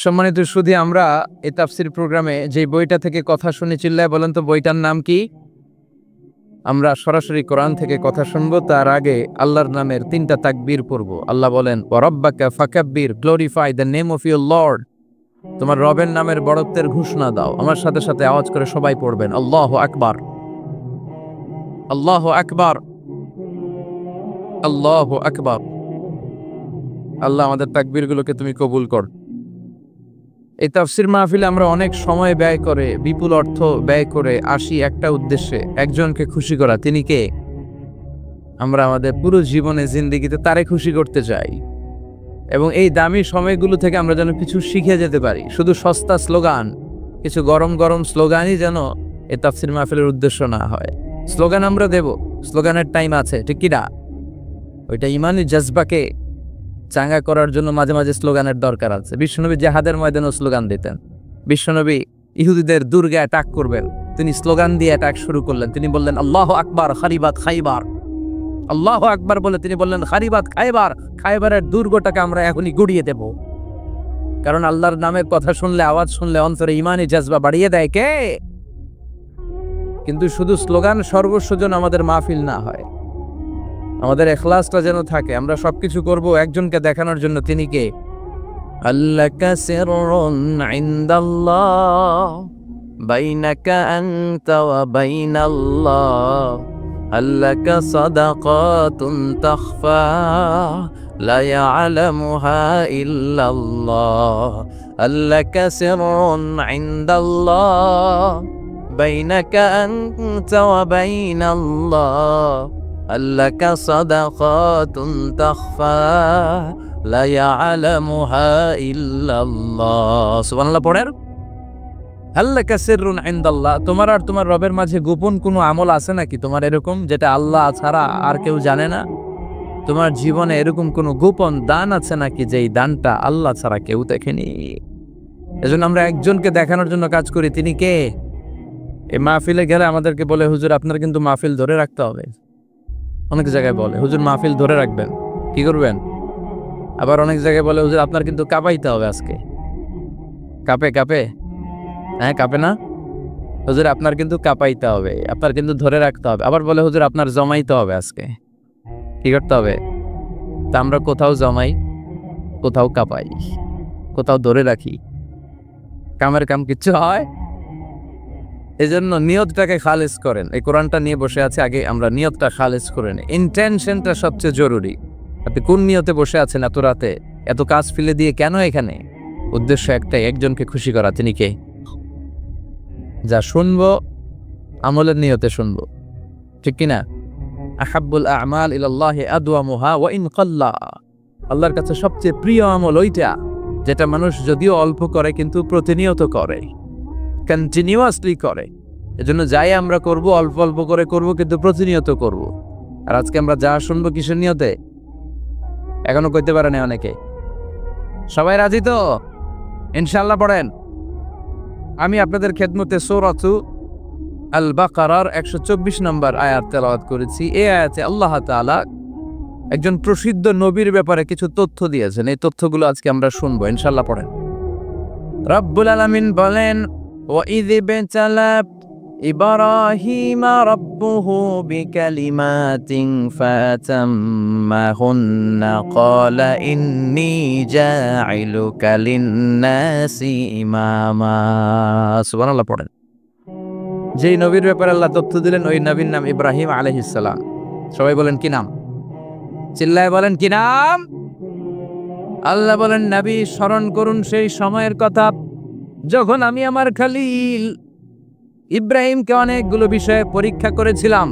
সম্মানিত সুধী, আমরা এই তাফসীর প্রোগ্রামে যে বইটা থেকে কথা শুনে চিল্লায় বলেন তো বইটার নাম কি? আমরা সরাসরি কোরআন থেকে কথা শুনবো, তার আগে আল্লাহর নামের 3টা তাকবীর পড়ব। আল্লাহ বলেন, ওয়া রাব্বাকা ফাকাব্বির, glorify the name of your lord. তোমার রবের নামের বড়ত্বের ঘোষণা দাও। আমার সাথে সাথে আওয়াজ করে সবাই পড়বেন, আল্লাহু আকবার, আল্লাহু আকবার, আল্লাহু আকবার। আল্লাহ আমাদের তাকবীরগুলোকে তুমি কবুল কর। এই তাফসীর মাহফিলে আমরা অনেক সময় ব্যয় করে, বিপুল অর্থ ব্যয় করে আসি একটা উদ্দেশ্যে, একজনকে খুশি করা। তিনি কে? আমরা আমাদের পুরো জীবনে জিন্দেগিতে তারে খুশি করতে চাই, এবং এই দামি সময়গুলো থেকে আমরা যেন কিছু শিখে যেতে পারি। শুধু সস্তা স্লোগান, কিছু গরম গরম স্লোগানই যেন এই তাফসীর মাহফিলের উদ্দেশ্য না হয়। স্লোগান আমরা দেব, স্লোগানের টাইম আছে, ঠিক কিনা? ওইটা ইমানি জজবাকে চাঙ্গা করার জন্য মাঝে মাঝে স্লোগানের দরকার আছে। বিশ্বনবী জিহাদের ময়দানেও স্লোগান দিতেন। বিশ্বনবী ইহুদিদের দুর্গে অ্যাটাক করবেন, তিনি স্লোগান দিয়ে অ্যাটাক শুরু করলেন। তিনি বললেন, আল্লাহু আকবার, খারিবাত খাইবার। আল্লাহু আকবার বলে তিনি বললেন, খারিবাত খাইবার, খাইবারের দুর্গটাকে আমরা এখনই গুড়িয়ে দেব। কারণ আল্লাহর নামের কথা শুনলে, আওয়াজ শুনলে অন্তরে ইমানি জজবা বাড়িয়ে দেয় কে? কিন্তু শুধু স্লোগান সর্বস্ব যেন আমাদের মাহফিল না হয়, আমাদের ইখলাসটা যেন থাকে। আমরা সবকিছু করব একজনকে দেখানোর জন্য। তিনি কে? আল্লাকা সিররুন ইনদাল্লাহ বাইনাকা আনতা ওয়া বাইনাল্লাহ, আল্লাকা সাদাকাতুন তাখফা লা ইয়ালামুহা ইল্লাল্লাহ, আল্লাকা সিররুন ইনদাল্লাহ বাইনাকা আনতা ওয়া বাইনাল্লাহ, আল্লাকা সাদাকাতুন তাখফা লা ইয়ালামুহা ইল্লাল্লাহ। সুবহানাল্লাহ পড়েন। আল্লাকা সিররুন ইনদাল্লাহ, তোমার আর তোমার রবের মাঝে গোপন কোনো আমল আছে নাকি তোমার এরকম, যেটা আল্লাহ ছাড়া আর কেউ জানে না? তোমার জীবনে এরকম কোনো গোপন দান আছে নাকি যেই দানটা আল্লাহ ছাড়া কেউ দেখেনি? এজন্য আমরা একজনকে দেখানোর জন্য কাজ করি। তিনি কে? এই মাহফিলে গেলে আমাদেরকে বলে, হুজুর আপনার কিন্তু মাহফিল ধরে রাখতে হবে। অনেক জায়গায় বলে, হুজুর মাহফিল ধরে রাখবেন, কি করবেন? আবার অনেক জায়গায় বলে, হুজুর আপনার কিন্তু কাঁপাইতে হবে আজকে। কাঁপে কাঁপে? হ্যাঁ, কাঁপে না? হুজুর আপনার কিন্তু কাঁপাইতে হবে, আপনার কিন্তু ধরে রাখতে হবে। আবার বলে, হুজুর আপনার জমাইতে হবে আজকে। কি করতে হবে? তা আমরা কোথাও জমাই, কোথাও কাঁপাই, কোথাও ধরে রাখি। কামের কাম কিচ্ছু হয়। এজন্য নিয়তটাকে খালেজ করেন। এই কোরআনটা নিয়ে বসে আছে, আগে আমরা নিয়তটা খালেজ করে নিই। ইন্টেনশনটা সবচেয়ে জরুরি। আপনি কোন নিয়তে বসে আছেন এত রাতে, এত কাজ ফেলে দিয়ে কেন এখানে? উদ্দেশ্য একটাই, একজনকে খুশি করা। তিনি কে? যা শুনবো আমলের নিয়তে শুনবো, ঠিক কিনা? আহাব্বুল আমাল ইলাল্লাহি আদওয়ামুহা ওয়া ইন কাল্লা। আল্লাহর কাছে সবচেয়ে প্রিয় আমল ওইটা যেটা মানুষ যদিও অল্প করে কিন্তু প্রতিনিয়ত করে, কন্টিনিউয়াসলি করে। এজন্য যাই আমরা করব অল্প অল্প করে করব, কিন্তু প্রতিনিয়ত করব। আর আজকে আমরা যা শুনবো কিসের নিয়তে এখনো কইতে পারে না অনেকে। সবাই রাজি তো? ইনশাআল্লাহ পড়েন। আমি আপনাদের খেদমতে সূরাতু আল বাকারার 124 নম্বর আয়াত তেলাওয়াত করেছি। এই আয়াতে আল্লাহ তাআলা একজন প্রসিদ্ধ নবীর ব্যাপারে কিছু তথ্য দিয়েছেন। এই তথ্যগুলো আজকে আমরা শুনবো, ইনশাআল্লাহ পড়েন। রব্বুল আলামিন বলেন, وَإِذِ ابْتَلَى إِبْرَاهِيمَ رَبُّهُ بِكَلِمَاتٍ فَأَتَمَّهُنَّ قَالَ إِنِّي جَاعِلُكَ لِلنَّاسِ إِمَامًا। সুবহানাল্লাহ পড়েন। যেই নবীর ব্যাপারে আল্লাহ তথ্য দিলেন, ওই নবীর নাম ইব্রাহিম আলাইহিস সালাম। সবাই বলেন কি নাম? চিল্লায় বলেন কি নাম? আল্লাহ বলেন, নবী স্মরণ করুন সেই সময়ের কথা যখন আমি আমার খলিল ইব্রাহিমকে অনেকগুলো বিষয়ে পরীক্ষা করেছিলাম,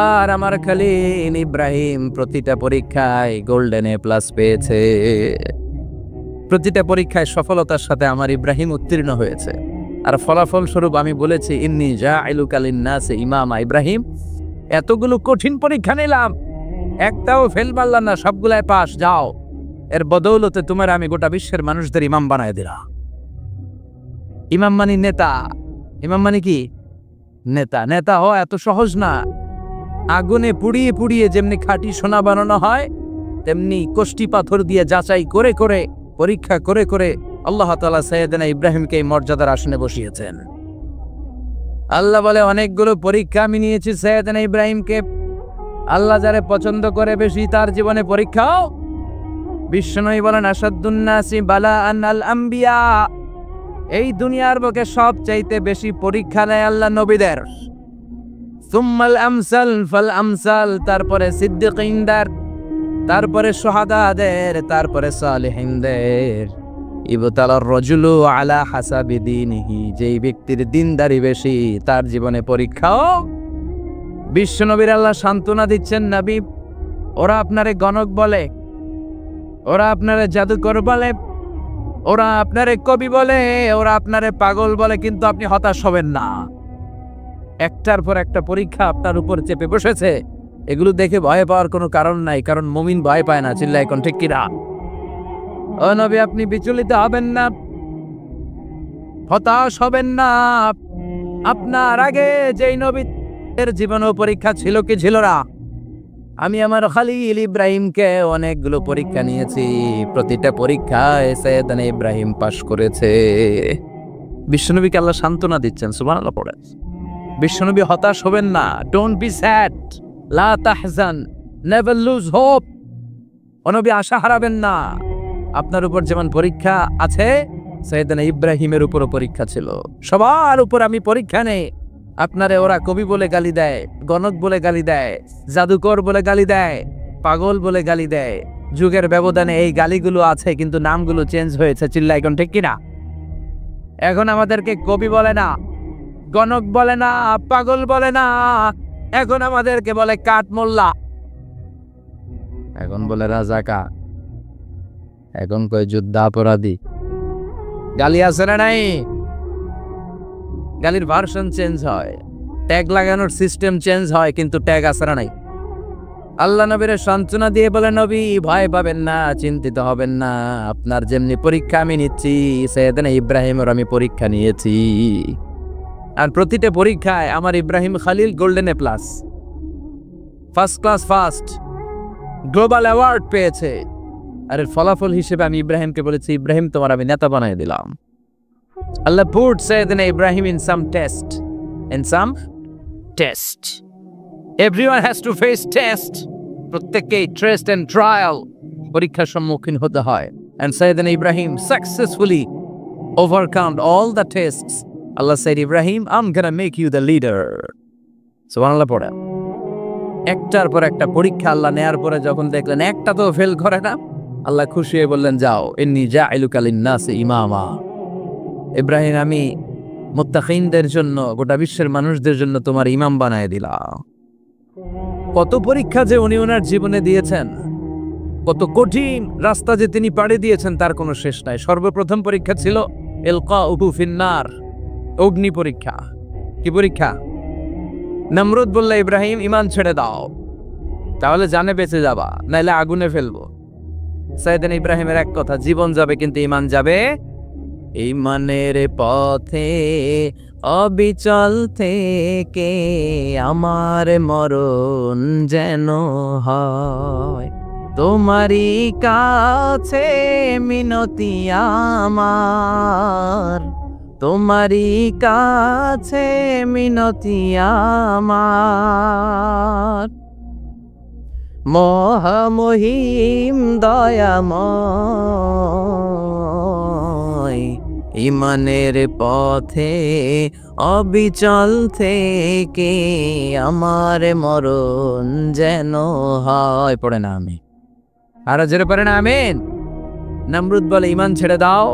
আর আমার খলিল ইব্রাহিম প্রতিটা পরীক্ষায় গোল্ডেন এ প্লাস পেয়েছে। প্রতিটা পরীক্ষায় সফলতার সাথে আমার ইব্রাহিম উত্তীর্ণ হয়েছে। আর ফলাফল স্বরূপ আমি বলেছি, ইন্নী জাইলুকা লিন্নাসি ইমামা। ইব্রাহিম, এতগুলো কঠিন পরীক্ষা নিলাম, একটাও ফেল মারলাম না, সবগুলাই পাস। যাও, এর বদৌলতে তোমার আমি গোটা বিশ্বের মানুষদের ইমাম বানায় দিলাম। ইমাম মানে নেতা। ইমাম মানে কি? নেতা। নেতা হওয়া এত সহজ না। আগুনে পুড়িয়ে পুড়িয়ে যেমনি খাঁটি সোনা বানানো হয়, তেমনি কষ্টি পাথর দিয়ে যাচাই করে করে, পরীক্ষা করে করে আল্লাহ তাআলা সাইয়েদনা ইব্রাহিমকে এই মর্যাদার আসনে বসিয়েছেন। আল্লাহ বলে অনেকগুলো পরীক্ষা আমি নিয়েছি সাইয়েদনা ইব্রাহিমকে। আল্লাহ যারে পছন্দ করে বেশি তার জীবনে পরীক্ষাও। বিশ্বনবী বলেন আসাদুন নাসি বালাআন আল আম্বিয়া, এই দুনিয়ার বুকে সবচাইতে বেশি পরীক্ষা নেয় আল্লাহ নবীদের। সুম্মাল আমসাল ফাল আমসাল, তারপরে সিদ্দিকিনদের, তারপরে শুহাদাদের, তারপরে সালেহিনদের। ইবতালার রাজুলু আলা হাসাবি দীনিহি, যেই ব্যক্তির দিনদারি বেশি তার জীবনে পরীক্ষাও। বিশ্বনবীর আল্লাহ সান্ত্বনা দিচ্ছেন, নবী ওরা আপনারে গণক বলে, ওরা আপনারে জাদুকর বলে, ওরা আপনারে কবি বলে, ওরা আপনারে পাগল বলে, কিন্তু আপনি হতাশ হবেন না। একটার পর একটা পরীক্ষা আপনার উপর চেপে বসেছে, এগুলো দেখে ভয় পাওয়ার কোনো কারণ নাই, কারণ মুমিন ভয় পায় না। চিল্লায় কোন ঠিক কিনা? ও নবী আপনি বিচলিত হবেন না, হতাশ হবেন না। আপনার আগে যেই নবীর জীবনও পরীক্ষা ছিল কি ছিল না? আমি আমার খলিল ইব্রাহিমকে অনেকগুলো পরীক্ষা নিয়েছি, প্রতিটা পরীক্ষায় সাইয়েদনা ইব্রাহিম পাশ করেছে। বিশ্বনবীকে আল্লাহ সান্ত্বনা দিচ্ছেন, সুবহানাল্লাহ পড়েন। বিশ্বনবী হতাশ হবেন না, ডোন্ট বি স্যাড, লা তাহজান, নেভার লুজ হোপ। ও নবী আশা হারাবেন না। আপনার উপর যেমন পরীক্ষা আছে, সাইয়েদনা ইব্রাহিমের উপরও পরীক্ষা ছিল। সবার উপর আমি পরীক্ষা নেই। আপনারে ওরা কবি বলে গালি দেয়, গণক বলে গালি দেয়, জাদুকর বলে গালি দেয়, পাগল বলে গালি দেয়। যুগের ব্যবধানে এই গালিগুলো আছে, কিন্তু নামগুলো চেঞ্জ হয়েছে। চিল্লাই কোন ঠিক কিনা? এখন আমাদেরকে কবি বলে না, গণক বলে না, পাগল বলে না, এখন আমাদেরকে বলে কাঠমোল্লা, এখন বলে রাজাকা, এখন কয় যুদ্ধাপরাধী। গালি আছে না নাই? গালির ভার্সন চেঞ্জ হয়, ট্যাগ লাগানোর সিস্টেম চেঞ্জ হয়, কিন্তু ট্যাগ আছে না নাই? আল্লাহ নবীর সান্ত্বনা দিয়ে বলে, নবী ভয় পাবেন না, চিন্তিত হবেন না। আপনার যেমনি পরীক্ষা আমি নিচ্ছি, সাইয়েদনা ইব্রাহিমের আমি পরীক্ষা নিয়েছি। আর প্রতিটা পরীক্ষায় আমার Ibrahim Khalil golden A plus, first class first, global award পেয়েছে। আর এর ফলাফল হিসেবে আমি ইব্রাহিমকে বলেছি, ইব্রাহিম তোমার আমি নেতা বানিয়ে দিলাম। Allah put Sayyidina Ibrahim in some test. In some test. Everyone has to face test. প্রত্যেককেই test and trial পরীক্ষার সম্মুখীন হতে হয়। And Sayyidina Ibrahim successfully overcome all the tests. Allah said, Ibrahim, I'm gonna make you the leader. সুবহানাল্লাহ পড়ে। একটার পর একটা পরীক্ষা আল্লাহ নেয়ার পরে যখন দেখলেন একটা তো ফেল করে না, আল্লাহ খুশি হয়ে বললেন, যাও, ইন্নী জাইলুকা লিন-নাসি ইমামা। ইব্রাহিম আমি মুত্তাকিনদের জন্য, গোটা বিশ্বের মানুষদের জন্য তোমার ইমাম বানায় দিলাম। কত পরীক্ষা যে উনি ওনার জীবনে দিয়েছেন, কত কঠিন রাস্তা যে তিনি পাড়ি দিয়েছেন তার কোনো শেষ নাই। সর্বপ্রথম পরীক্ষা ছিল ইলকাউহু ফিন্নার, অগ্নি পরীক্ষা। কি পরীক্ষা? নমরুদ বলল, ইব্রাহিম ঈমান ছেড়ে দাও, তাহলে জানে বেঁচে যাবা, নাইলে আগুনে ফেলবো। সাইয়েদনা ইব্রাহিমের এক কথা, জীবন যাবে কিন্তু ঈমান যাবে। ঈমানের পথে অবিচল থেকে আমার মরণ যেন হয়, তোমারই কাছে মিনতি আমার, তোমারই কাছে মিনতি আমার। মহামহিম দয়াময়, ঈমানের পথে অবিচল থেকে আমার মরণ যেন হয়। পড়ে না আমি, আরো জোরে পড়ে না আমিন। নমরুদ বলে, ঈমান ছেড়ে দাও,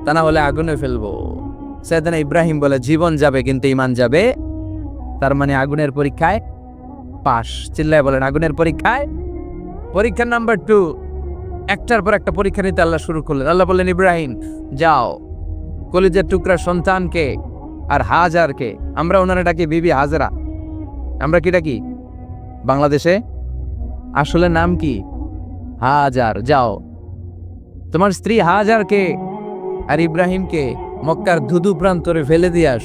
তা না হলে আগুনে ফেলবো। সাইয়েদনা ইব্রাহিম বলে, জীবন যাবে কিন্তু ঈমান যাবে। তার মানে আগুনের পরীক্ষায় পাস। চিল্লায় বলেন, আগুনের পরীক্ষায়। পরীক্ষা নাম্বার 2, একটার পর একটা পরীক্ষা নিতে আল্লাহ শুরু করলেন। আল্লাহ বললেন, ইব্রাহিম যাও, কলিজার টুকরা সন্তানকে আর হাজারকে, আমরা ওনারা ডাকি বিবি হাজরা, আমরা কি ডাকি বাংলাদেশে? আসলে নাম কি? হাজার। যাও, তোমার স্ত্রী হাজারকে আর ইব্রাহিমকে মক্কার ধুধু প্রান্তরে ফেলে দিয়ে আস।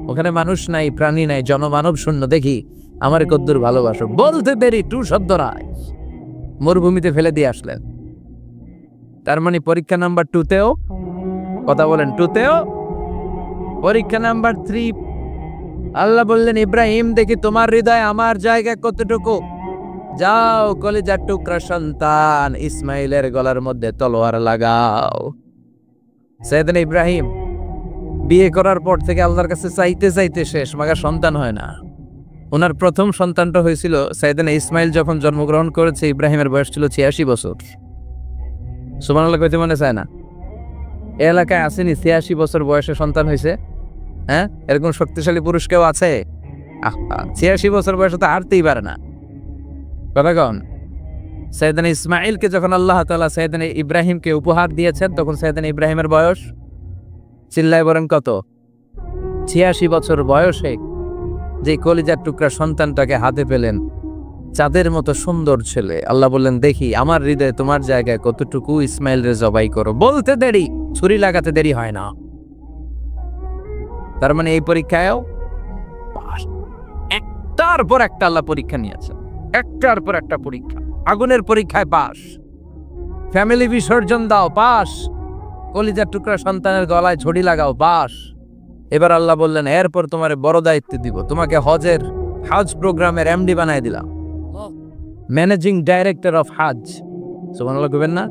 ওখানে মানুষ নাই, প্রাণী নাই, জনমানব শূন্য, দেখি আমার কদ্দুর ভালোবাসো। বলতে দেরি, টু শব্দ নাই, মরুভূমিতে ফেলে দিয়ে আসলেন। তার মানে পরীক্ষা নাম্বার 2তেও কথা বলেন, 2তেও। পরীক্ষা নাম্বার 3, আল্লাহ বললেন ইব্রাহিম দেখি তোমার হৃদয় আমার জায়গা কতটুকু, যাও কলিজার টুকরা সন্তান ইসমাইলের গলার মধ্যে তলোয়ার লাগাও। সাইয়েদনা ইব্রাহিম বিয়ে করার পর থেকে আল্লাহর কাছে চাইতে চাইতে শেষ, মাগার সন্তান হয় না। ওনার প্রথম সন্তানটা হয়েছিল সাইয়েদনা ইসমাইল যখন জন্মগ্রহণ করেছে, ইব্রাহিমের বয়স ছিল 86 বছর। সুবহানাল্লাহ কইতে মনে চায় না? এ এলাকায় আসেনি 86 বছর বয়সে সন্তান হয়েছে? হ্যাঁ, এরকম শক্তিশালী পুরুষ কেউ আছে? 86 বছর বয়সে তো হাঁটতেই পারে না। কথা কন। সাইয়েদনা ইসমাইলকে যখন আল্লাহ তাআলা সাইয়েদনা ইব্রাহিমকে উপহার দিয়েছেন, তখন সাইয়েদনা ইব্রাহিমের বয়স, চিল্লায় বলেন কত? 86 বছর বয়সে যে কলিজার টুকরা সন্তানটাকে হাতে পেলেন, চাঁদের মতো সুন্দর ছেলে, আল্লাহ বললেন দেখি আমার হৃদয়ে তোমার জায়গায় কতটুকু, ইসমাইল রে জবাই করো। বলতে দেরি, ছুরি লাগাতে দেরি হয় না। তার মানে এই পরীক্ষায়ও পাস। একটার পর একটা আল্লাহ পরীক্ষা নিয়েছে, একটার পর একটা পরীক্ষা। আগুনের পরীক্ষায় পাস, ফ্যামিলি বিসর্জন দাও পাস, কলিজার টুকরা সন্তানের গলায় ঝড়ি লাগাও পাস। এবার আল্লাহ বললেন এরপর তোমার বড় দায়িত্ব দিব, তোমাকে হজ প্রোগ্রামের এমডি বানাই দিলাম, ম্যানেজিং ডাইরেক্টর অফ হজ। সুবহানাল্লাহ কইবেন না?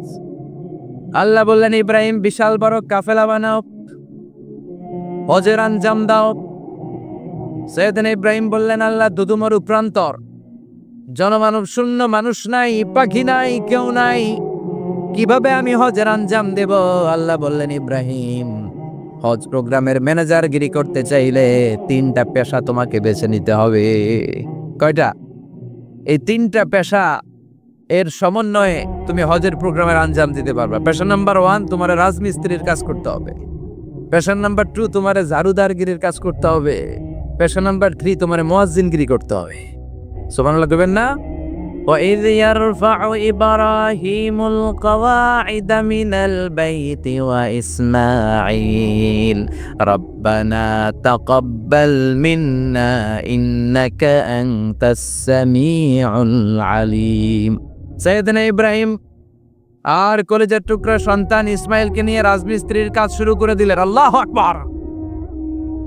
আল্লাহ বললেন ইব্রাহিম বিশাল বড় কাফেলা বানাও, হজের আঞ্জাম দাও। সাইয়েদনা ইব্রাহিম বললেন আল্লাহ দুদুমরু প্রান্তর, জনমানব শূন্য, মানুষ নাই, পাখি নাই, কেউ নাই, কিভাবে আমি হজের আঞ্জাম দেব? আল্লাহ বললেন ইব্রাহিম হজ প্রোগ্রামের ম্যানেজারগিরি করতে চাইলে 3টা পেশা তোমাকে বেছে নিতে হবে। কয়টা? এই 3টা পেশা এর সমন্বয়ে তুমি হজের প্রোগ্রামের আঞ্জাম দিতে পারবে। পেশা নাম্বার 1 তোমার রাজমিস্ত্রির কাজ করতে হবে, পেশা নাম্বার 2 তোমার ঝাড়ুদারগিরির কাজ করতে হবে, পেশা নাম্বার 3 তোমার মুয়াজ্জিনগিরি করতে হবে। সুবহানাল্লাহ কইবেন না? وَإِذْ يَرْفَعُ إِبْرَاهِيمُ الْقَوَاعِدَ مِنَ الْبَيْتِ وَإِسْمَاعِيلُ رَبَّنَا تَقَبَّلْ مِنَّا إِنَّكَ أَنْتَ السَّمِيعُ الْعَلِيمُ। সাইয়েদনা ইব্রাহিম আর কলেজের টুকরা সন্তান ইসমাইলকে নিয়ে রাজমিস্ত্রির কাজ শুরু করে দিলেন। আল্লাহু আকবার।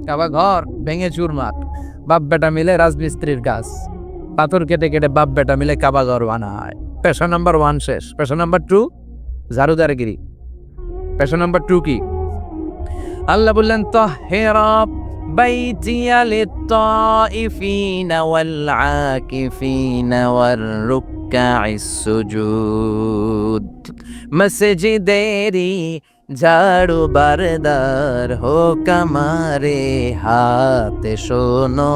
কাবা ঘর ভেঙে চুরমার, বাপ বেটা মিলে রাজমিস্ত্রির কাজ, পাথর কেটে কেটে বাপ বেটা মিলে কাবা ঘর বানায়। পেশা নাম্বার 1 শেষ। পেশা নাম্বার 2 ঝাড়ুদারগিরি। পেশা নাম্বার 2 কি? আল্লাহ বললেন তাহহিরা বাইতিয়া লিত-তাইফিনা ওয়াল আকিফিনা ওয়ার রুকআইস সুজুদ। মসজিদেরি ঝাড়ু বারদার হোক আমারে হাতে, শোনো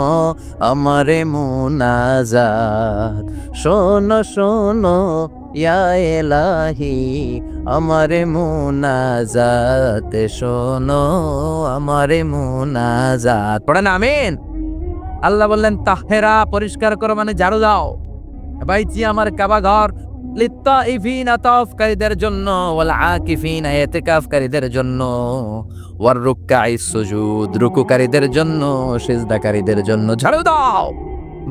আমারে মুনাজাত, শোনো শোনো ইয়া ইলাহি আমারে মুনাজাত, শোনো আমারে মুনাজাত। পড়েন আমিন। আল্লাহ বললেন তাহহিরা পরিষ্কার করো মানে ঝাড়ু দাও, বাইতি আমার কাবা ঘর, লিত-তাইফিনা তাওয়াফকারীদের জন্য, ওয়াল আকিফিনা ইতিকাফকারীদের জন্য, ওয়ার রুকআইস সুজুদ রুকুকারীদের জন্য, সিজদাকারীদের জন্য। ঝাড়ু দাও।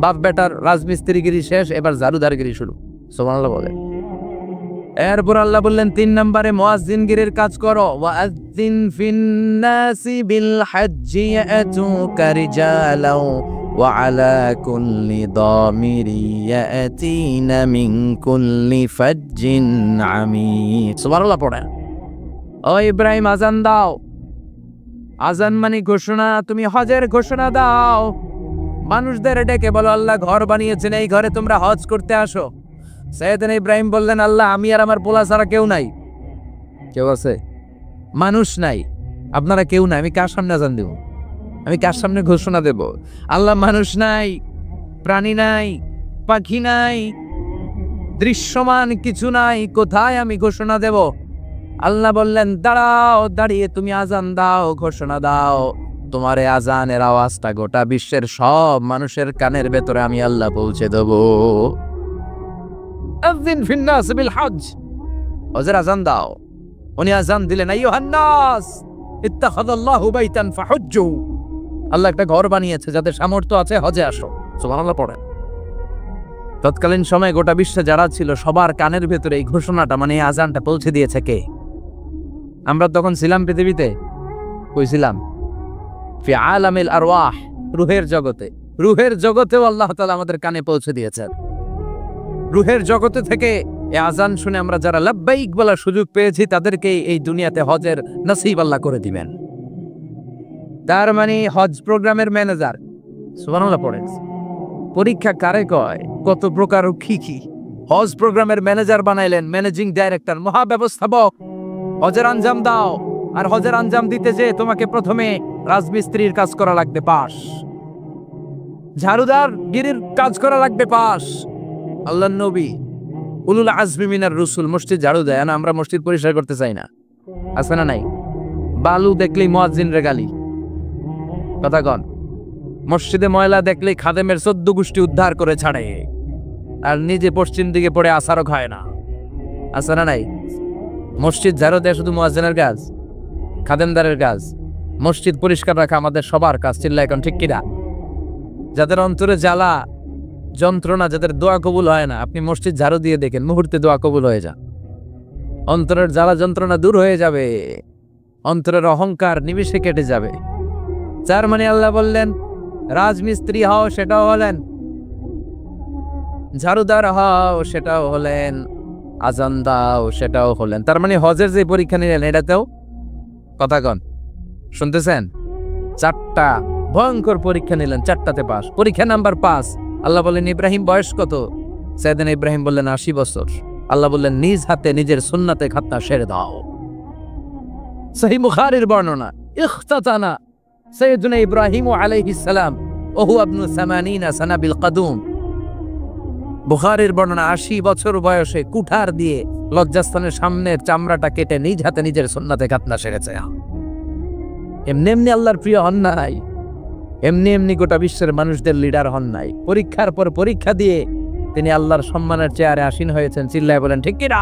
বাপ বেটার রাজমিস্ত্রিগিরি শেষ, এবার ঝাড়ুদারগিরি শুরু। সুবহানাল্লাহ বলেন। এরপর আল্লাহ বললেন 3 নম্বরে মুয়াজ্জিনগিরির কাজ করো। ওয়াজ্জিন ফিন-নাসি বিল হজ্জি ইয়াতুকা রিজালাও ওয়া আলা কুল্লি দামিরি ইয়াতিনা মিন কুল্লি ফাজ্জিন আমিক। সুবহানাল্লাহ পড়েন। ও ইব্রাহিম আজান দাও। আজান মানে ঘোষণা, তুমি হজের ঘোষণা দাও। মানুষদের ডেকে বলো আল্লাহ ঘর বানিয়েছেন, এই ঘরে তোমরা হজ করতে আসো। সাইয়েদনা ইব্রাহিম বললেন আল্লাহ আমি আর আমার পোলা ছাড়া কেউ নাই। কেউ আছে? মানুষ নাই, আপনারা কেউ নাই, আমি কার সামনে আজান দেব? আমি কার সামনে ঘোষণা দেব? আল্লাহ মানুষ নাই, প্রাণী নাই, পাখি নাই, দৃশ্যমান কিছু নাই, কোথায় আমি ঘোষণা দেব? আল্লাহ বললেন দাঁড়াও, দাঁড়িয়ে তুমি আজান দাও, ঘোষণা দাও। তোমার এই আজানের আওয়াজটা গোটা বিশ্বের সব মানুষের কানের ভেতরে আমি আল্লাহ পৌঁছে দেব। আযিন ফিন-নাস বিল হজ, হজের আজান দাও। উনি আজান দিলেন আইয়ুহান নাস ইত্তাখাযাল্লাহু বাইতান ফাহুজ্জু, আল্লাহ একটা ঘর বানিয়েছে, যাদের সামর্থ্য আছে হজে আসো। সুবহানাল্লাহ পড়েন। তৎকালীন সময়ে গোটা বিশ্বে যারা ছিল সবার কানের ভেতরে এই ঘোষণাটা মানে এই আজানটা পৌঁছে দিয়েছে কে? আমরা তখন ছিলাম পৃথিবীতে, কইছিলাম ফি আলামিল আরওয়াহ, রুহের জগতে। রুহের জগতেও আল্লাহ তাআলা আমাদের কানে পৌঁছে দিয়েছেন। রুহের জগতে থেকে এই আজান শুনে আমরা যারা লাব্বাইক বলার সুযোগ পেয়েছি তাদেরকে এই দুনিয়াতে হজের নসিব আল্লাহ করে দিবেন। তার মানে হজ প্রোগ্রামের ম্যানেজার, সুবহানাল্লাহ পড়েন। পরীক্ষা কারে কয়, কত প্রকার ও কি হজ প্রোগ্রামের ম্যানেজার বানাইলেন, ম্যানেজিং ডাইরেক্টর, মহাব্যবস্থাপক। হজের আঞ্জাম দাও, আর হজের আঞ্জাম দিতে যে তোমাকে প্রথমে রাজমিস্ত্রির কাজ করা লাগবে পাস, ঝাড়ুদার গিরির কাজ করা লাগবে পাস। আল্লাহর নবী উলুল আজমি মিনার রসুল মসজিদ ঝাড়ু দেয় না, আমরা মসজিদ পরিষ্কার করতে চাই না, আছে না নাই? বালু দেখলেই মুয়াজ্জিনরে গালি, কথা কন। মসজিদে ময়লা দেখলেই খাদেমের 14 গোষ্ঠী উদ্ধার করে ছাড়ে, আর নিজে পশ্চিম দিকে পড়ে আসারও খায় না, আছে না নাই? মসজিদ ঝাড়ু দেয় শুধু মুয়াজ্জিনের কাজ, খাদেমদারের কাজ। মসজিদ পরিষ্কার রাখা আমাদের সবার কাজ। চিল্লা এখন ঠিক কিনা? যাদের অন্তরে জ্বালা যন্ত্রণা, যাদের দোয়া কবুল হয় না, আপনি মসজিদ ঝাড়ু দিয়ে দেখেন, মুহূর্তে দোয়া কবুল হয়ে যা। অন্তরের জ্বালা যন্ত্রণা দূর হয়ে যাবে, অন্তরের অহংকার নিমিষে কেটে যাবে। যার মানে আল্লাহ বললেন রাজমিস্ত্রি হও, সেটাও হলেন, ঝাড়ুদার হও, সেটাও হলেন, আজান দাও, সেটাও হলেন। তার মানে হজের যে পরীক্ষা নিলেন এটাতেও, কথা কন, শুনতেছেন? 4টা ভয়ঙ্কর পরীক্ষা নিলেন, 4টাতে পাস। পরীক্ষা নাম্বার 5, আল্লাহ বললেন ইব্রাহিম বয়স কত? সাইয়েদনা ইব্রাহিম বললেন 80 বছর। আল্লাহ বললেন নিজ হাতে নিজের সুন্নাতে খাতনা সেরে দাও। সহিহ বুখারীর বর্ণনা, ইখতাতানা সাইয়েদনা ইব্রাহিম আলাইহিস সালাম ওহু ইবনু 80 সানা বিল কদুম। বুখারীর বর্ণনা, 80 বছর বয়সে কুঠার দিয়ে লজ্জাস্থানের সামনের চামড়াটা কেটে নিজ হাতে নিজের সুন্নাতে খাতনা সেরেছে। এমনি এমনি আল্লাহর প্রিয় হন নাই, এমনি এমনি গোটা বিশ্বের মানুষদের লিডার হন নাই। পরীক্ষার পর পরীক্ষা দিয়ে তিনি আল্লাহর সম্মানের চেয়ারে আসীন হয়েছেন। চিল্লায় বলেন ঠিক কিনা?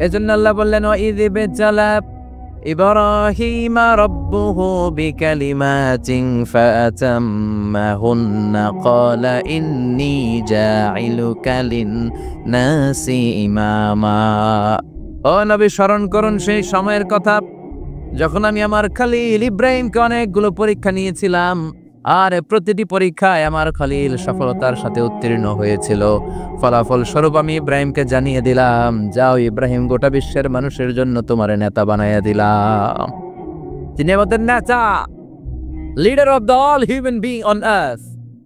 এজন্য আল্লাহ বললেন ওয়াইয ইবতালা ইব্রাহিমা রাব্বুহু বিকালিমাতিন ফাতাম্মাহুন্না ক্বালা ইন্নী জাইলুকা লিন-নাসি ইমামা। ও নবী, স্মরণ করুন সেই সময়ের কথা যখন আমি আমার খলিল ইব্রাহিমকে অনেকগুলো পরীক্ষা নিয়েছিলাম, আর প্রতিটি পরীক্ষায় আমার খলিল সফলতার সাথে উত্তীর্ণ হয়েছিল। ফলাফল স্বরূপ আমি ইব্রাহিমকে জানিয়ে দিলাম, যাও ইব্রাহিম, গোটা বিশ্বের মানুষের জন্য তোমার নেতা বানাইয়া দিলাম। তিনি আমাদের নেতা, leader of the all human being on earth.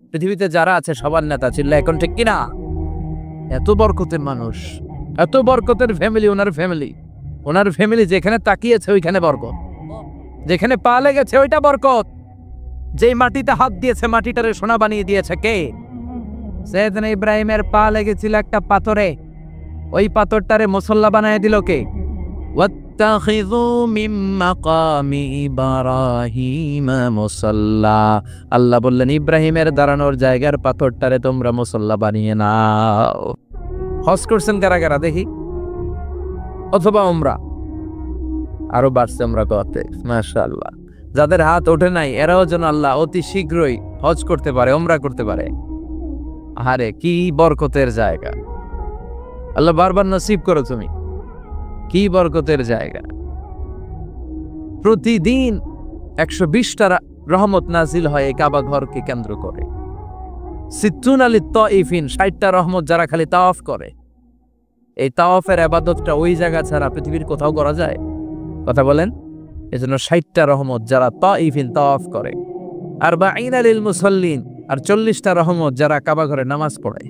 পৃথিবীতে যারা আছে সবার নেতা। চিল্লা এখন ঠিক কিনা? এত বরকতের মানুষ, এত বরকতের ফ্যামিলি, ওনার ফ্যামিলি যেখানে তাকিয়েছে ওইখানে বরকত, যেখানে পা লেগেছে ওইটা বরকত। যেই মাটিতে হাত দিয়েছে মাটিটারে সোনা বানিয়ে দিয়েছে কে? সাইয়েদনা ইব্রাহিমের পা লেগেছিল একটা পাথরে, ওই পাথরটারে মুসল্লা বানিয়ে দিল কে? ওয়াত্তাখিযু মিন মাকামি ইব্রাহিম মুসাল্লা। আল্লাহ বললেন ইব্রাহিমের দাঁড়ানোর জায়গার পাথরটারে তোমরা মুসল্লা বানিয়ে নাও। হজ করছেন কারা কারা দেখি? অথবা উমরা? আরো বাড়ছে উমরা করতে, মাশাআল্লাহ। যাদের হাত ওঠে নাই এরাও যেন আল্লাহ অতি শীঘ্রই হজ করতে পারে, উমরা করতে পারে। আরে কি বরকতের জায়গা, আল্লাহ বারবার নসিব করো তুমি। কি বরকতের জায়গা। প্রতিদিন 120টা রহমত নাজিল হয় এই কাবা ঘরকে কেন্দ্র করে। 60 লিত-তাইফিন, 60টা রহমত যারা খালি তাওয়াফ করে। এই তাওয়াফের ইবাদতটা ওই জায়গা ছাড়া পৃথিবীর কোথাও করা যায়? কথা বলেন। এজন্য 60টা রহমত যারা তাইফিন তাওয়াফ করে। 40 লিল মুসাল্লিন, আর 40টা রহমত যারা কাবা ঘরে নামাজ পড়ে।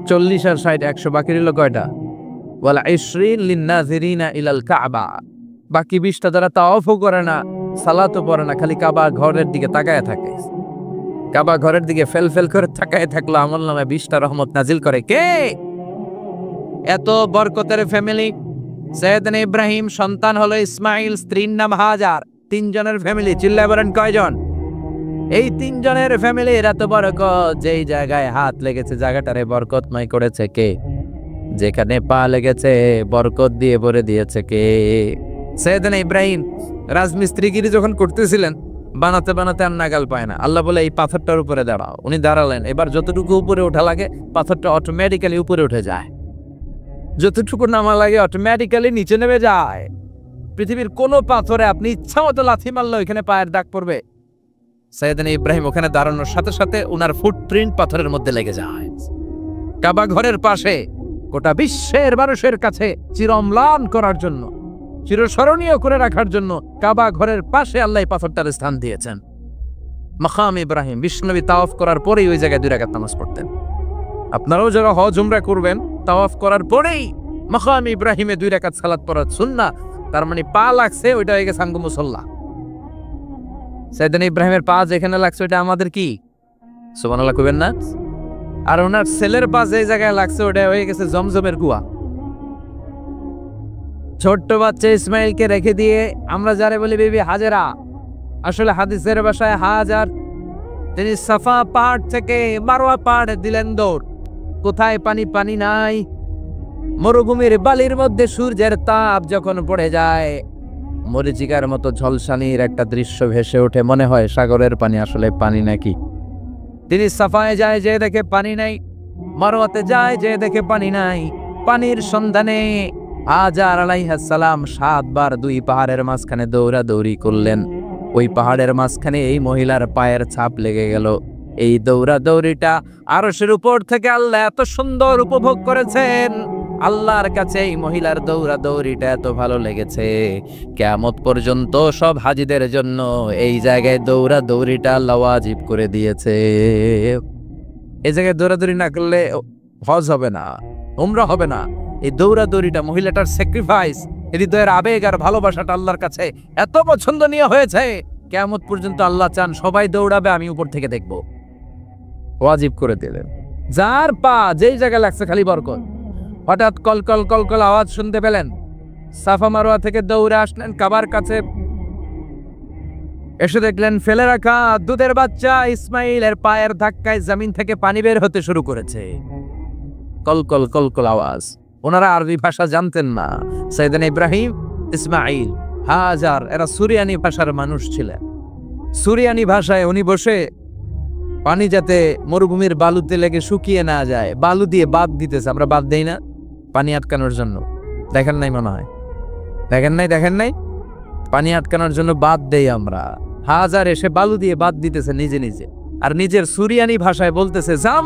40 আর 60 100, বাকি রইল কয়টা? ওয়াল 20 লিন-নাযিরিনা ইলাল কাবা। বাকি 20টা যারা তাওয়াফও করে না, সালাতও পড়ে না, খালি কাবা ঘরের দিকে তাকায় থাকে। কাবা ঘরের দিকে ফেল ফেল করে তাকায় থাকলো, আমলনামায় 20টা রহমত নাজিল করে কে? এত বরকতের ফ্যামিলি। সাইয়েদনা ইব্রাহিম সন্তান হলো ইসমাইল, স্ত্রীর নাম হাজার। 3 জনের ফ্যামিলি। চিল্লায় বলেন কয়জন? এই 3 জনের ফ্যামিলির এত বরকত। যেই জায়গায় হাত লেগেছে জায়গাটারে বরকতময় করেছে কে? যেখানে পা লেগেছে বরকত দিয়ে ভরে দিয়েছে কে? সাইয়েদনা ইব্রাহিম রাজমিস্ত্রিগিরি যখন করতেছিলেন, বানাতে বানাতে আর নাগাল পায় না। আল্লাহ বলে এই পাথরটার উপরে দাঁড়াও। উনি দাঁড়ালেন। এবার যতটুকু উপরে ওঠা লাগে পাথরটা অটোমেটিক্যালি উপরে উঠে যায়, যতটুকু নামা লাগে অটোমেটিক্যালি নিচে নেমে যায়। পৃথিবীর কোনো পাথরে আপনি ইচ্ছা মতো লাথি মারলে ওইখানে পায়ের দাগ পড়বে। সাইয়েদনা ইব্রাহিম ওখানে দাঁড়ানোর সাথে সাথে ওনার ফুটপ্রিন্ট পাথরের মধ্যে লেগে যায়। কাবা ঘরের পাশে গোটা বিশ্বের মানুষের কাছে চিরম্লান করার জন্য, চিরস্মরণীয় করে রাখার জন্য কাবা ঘরের পাশে আল্লাহ পাথরটার স্থান দিয়েছেন। মাকাম ইব্রাহিম, বিশ্বনবী তাওয়াফ করার পরেই ওই জায়গায় 2 রাকাত নামাজ পড়তেন। আপনারাও যারা হজ উমরা করবেন, তাওয়াফ করার পরেই মাকাম ইব্রাহিমে 2 রাকাত সালাত পড়া সুন্নাহ। তার মানে পা লাগছে, ওইটা হয়ে গেছে আঙ্গু মুসল্লা। সাইয়েদনা ইব্রাহিমের পা যেখানে লাগছে ওইটা আমাদের কি? সুবহানাল্লাহ কইবেন না? আর ওনার ছেলের পা যে জায়গায় লাগছে ওটা হয়ে গেছে জমজমের কুয়া। ছোট্ট বাচ্চা ইসমাইলকে রেখে দিয়ে আমরা যারে বলি বিবি হাজেরা, আসলে হাদিসের ভাষায় হাজার, তিনি সাফা পাহাড় থেকে মারওয়া পাহাড়ে দিলেন দৌড়। কোথায় পানি? পানি নাই। মরুভূমির বালির মধ্যে সূর্যের তাপ যখন পড়ে যায়, মরিচিকার মতো ঝলসানির একটা দৃশ্য ভেসে ওঠে, মনে হয় সাগরের পানি, আসলে পানি নাকি। তিনি সাফায় যায়, যে দেখে পানি নাই। মারওয়াতে যায়, যে দেখে পানি নাই। পানির সন্ধানে হাজার আলাইহিস সালাম 7 বার 2 পাহাড়ের মাঝখানে দৌড়াদৌড়ি করলেন। ওই পাহাড়ের মাঝখানে এই মহিলার পায়ের ছাপ লেগে গেল। এই দৌড়াদৌড়িটা আরশের উপর থেকে আল্লাহ এত সুন্দর উপভোগ করেছেন। আল্লাহর কাছে এই মহিলার দৌড়াদৌড়িটা এত ভালো লেগেছে, কিয়ামত পর্যন্ত সব হাজিদের জন্য এই জায়গায় দৌড়াদৌড়িটা আল্লাহ ওয়াজিব করে দিয়েছে। এই জায়গায় দৌড়াদৌড়ি না করলে হজ হবে না, উমরা হবে না। এই দৌড়াদৌড়িটা, মহিলাটার স্যাক্রিফাইস, হৃদয়ের আবেগ আর ভালোবাসাটা আল্লাহর কাছে এত পছন্দনীয় হয়েছে, কিয়ামত পর্যন্ত আল্লাহ চান সবাই দৌড়াবে, আমি উপর থেকে দেখব। ওয়াজিব করে দিলেন। যার পা যেই জায়গায় লাগছে খালি বরকত। হঠাৎ কলকল কলকল আওয়াজ শুনতে পেলেন। সাফা মারওয়া থেকে দৌড়ে আসলেন কাবার কাছে। এসে দেখলেন ফেলে রাখা দুধের বাচ্চা ইসমাইলের পায়ের ধাক্কায় জমিন থেকে পানি বের হতে শুরু করেছে। কলকল কলকল আওয়াজ। ওনারা আরবি ভাষা জানতেন না। সাইয়েদনা ইব্রাহিম, ইসমাইল, হাজার, এরা সুরিয়ানি ভাষার মানুষ ছিলেন। সুরিয়ানি ভাষায় উনি বসে পানি যাতে মরুভূমির বালুতে লেগে শুকিয়ে না যায়, বালু দিয়ে বাঁধ দিতেছে। আমরা বাঁধ দেই না পানি আটকানোর জন্য? দেখেন নাই মনে হয়? দেখেন নাই? পানি আটকানোর জন্য বাঁধ দেই আমরা। হাজার এসে বালু দিয়ে বাঁধ দিতেছে নিজে নিজে, আর নিজের সুরিয়ানি ভাষায় বলতেছে জাম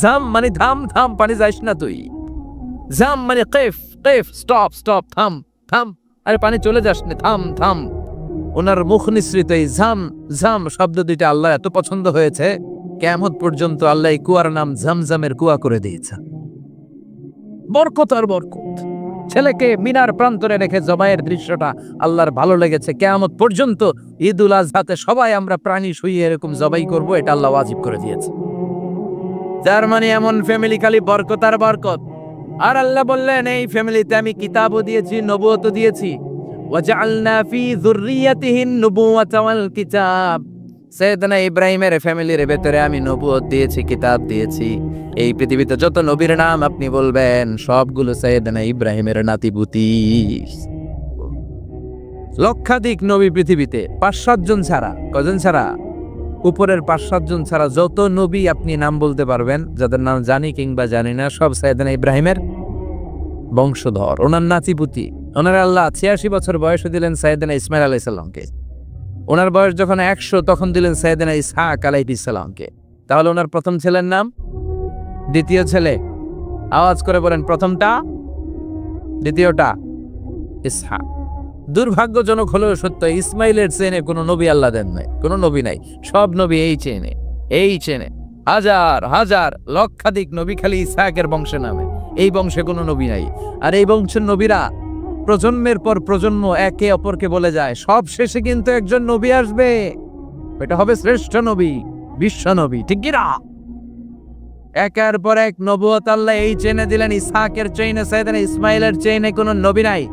জাম, মানে থাম থাম, পানি যাইস না তুই। জাম মানে কেফ কেফ, স্টপ স্টপ, থাম থাম, আরে পানি চলে যাস না, থাম থাম। ওনার মুখ নিঃসৃত এই জাম জাম শব্দ দুইটা আল্লাহ এত পছন্দ হয়েছে, কিয়ামত পর্যন্ত আল্লাহ এই কুয়ার নাম জামজামের কুয়া করে দিয়েছে। বরকত আর বরকত। ছেলেকে মিনার প্রান্তরে রেখে জবাইয়ের দৃশ্যটা আল্লাহর ভালো লেগেছে। কিয়ামত পর্যন্ত ঈদুল আজহাতে সবাই আমরা প্রাণী শুইয়ে এরকম জবাই করব, এটা আল্লাহ ওয়াজিব করে দিয়েছে। যার মানে এমন ফ্যামিলি খালি বরকত আর বরকত। আর আল্লাহ বললেন এই ফ্যামিলিতে আমি কিতাবও দিয়েছি, নবুয়তও দিয়েছি। ওয়াজআলনা ফি যুররিয়াতিহিন নুবুওয়াতা ওয়াল কিতাব। সাইয়েদনা ইব্রাহিমের ফ্যামিলির ভেতরে আমি নবুয়ত দিয়েছি, কিতাব দিয়েছি। এই পৃথিবীতে যত নবীর নাম আপনি বলবেন সবগুলো সাইয়েদনা ইব্রাহিমের নাতিপুতি। লক্ষাধিক নবী পৃথিবীতে, 5-7 জন ছাড়া। কজন ছাড়া? উপরের 5-7 জন ছাড়া যত নবী আপনি নাম বলতে পারবেন, যাদের নাম জানি কিংবা জানি না, সব সাইয়েদনা ইব্রাহিমের বংশধর, ওনার নাতিপুতি। ওনার আল্লাহ 86 বছর বয়সে দিলেন সাইয়েদনা ইসমাইল আলাইহিস সালামকে। ওনার বয়স যখন 100 তখন দিলেন সাইয়েদনা ইসহাক আলাইহিস সালামকে। তাহলে ওনার প্রথম ছেলের নাম? দ্বিতীয় ছেলে? আওয়াজ করে বলেন, প্রথমটা, দ্বিতীয়টা? ইসহাক। দুর্ভাগ্যজনক হলেও সত্য, ইসমাইলের চেনে কোনো নবী আল্লাহ দেন নাই, কোনো নবী নাই। সব নবী এই চেনে। হাজার হাজার লক্ষাধিক নবী খালি ইসহাকের বংশে নামে। এই বংশে কোনো নবী নাই। আর এই বংশের নবীরা প্রজন্মের পর প্রজন্ম একে অপরকে বলে যায়, সব শেষে কিন্তু একজন নবী আসবে, এটা হবে শ্রেষ্ঠ নবী, বিশ্ব নবী, ঠিক কি না? একের পর এক নবুয়ত আল্লাহ এই চেনে দিলেন। ইসহাকের চেইনে, সাইয়েদনা ইসমাইলের চেইনে কোনো নবী নাই।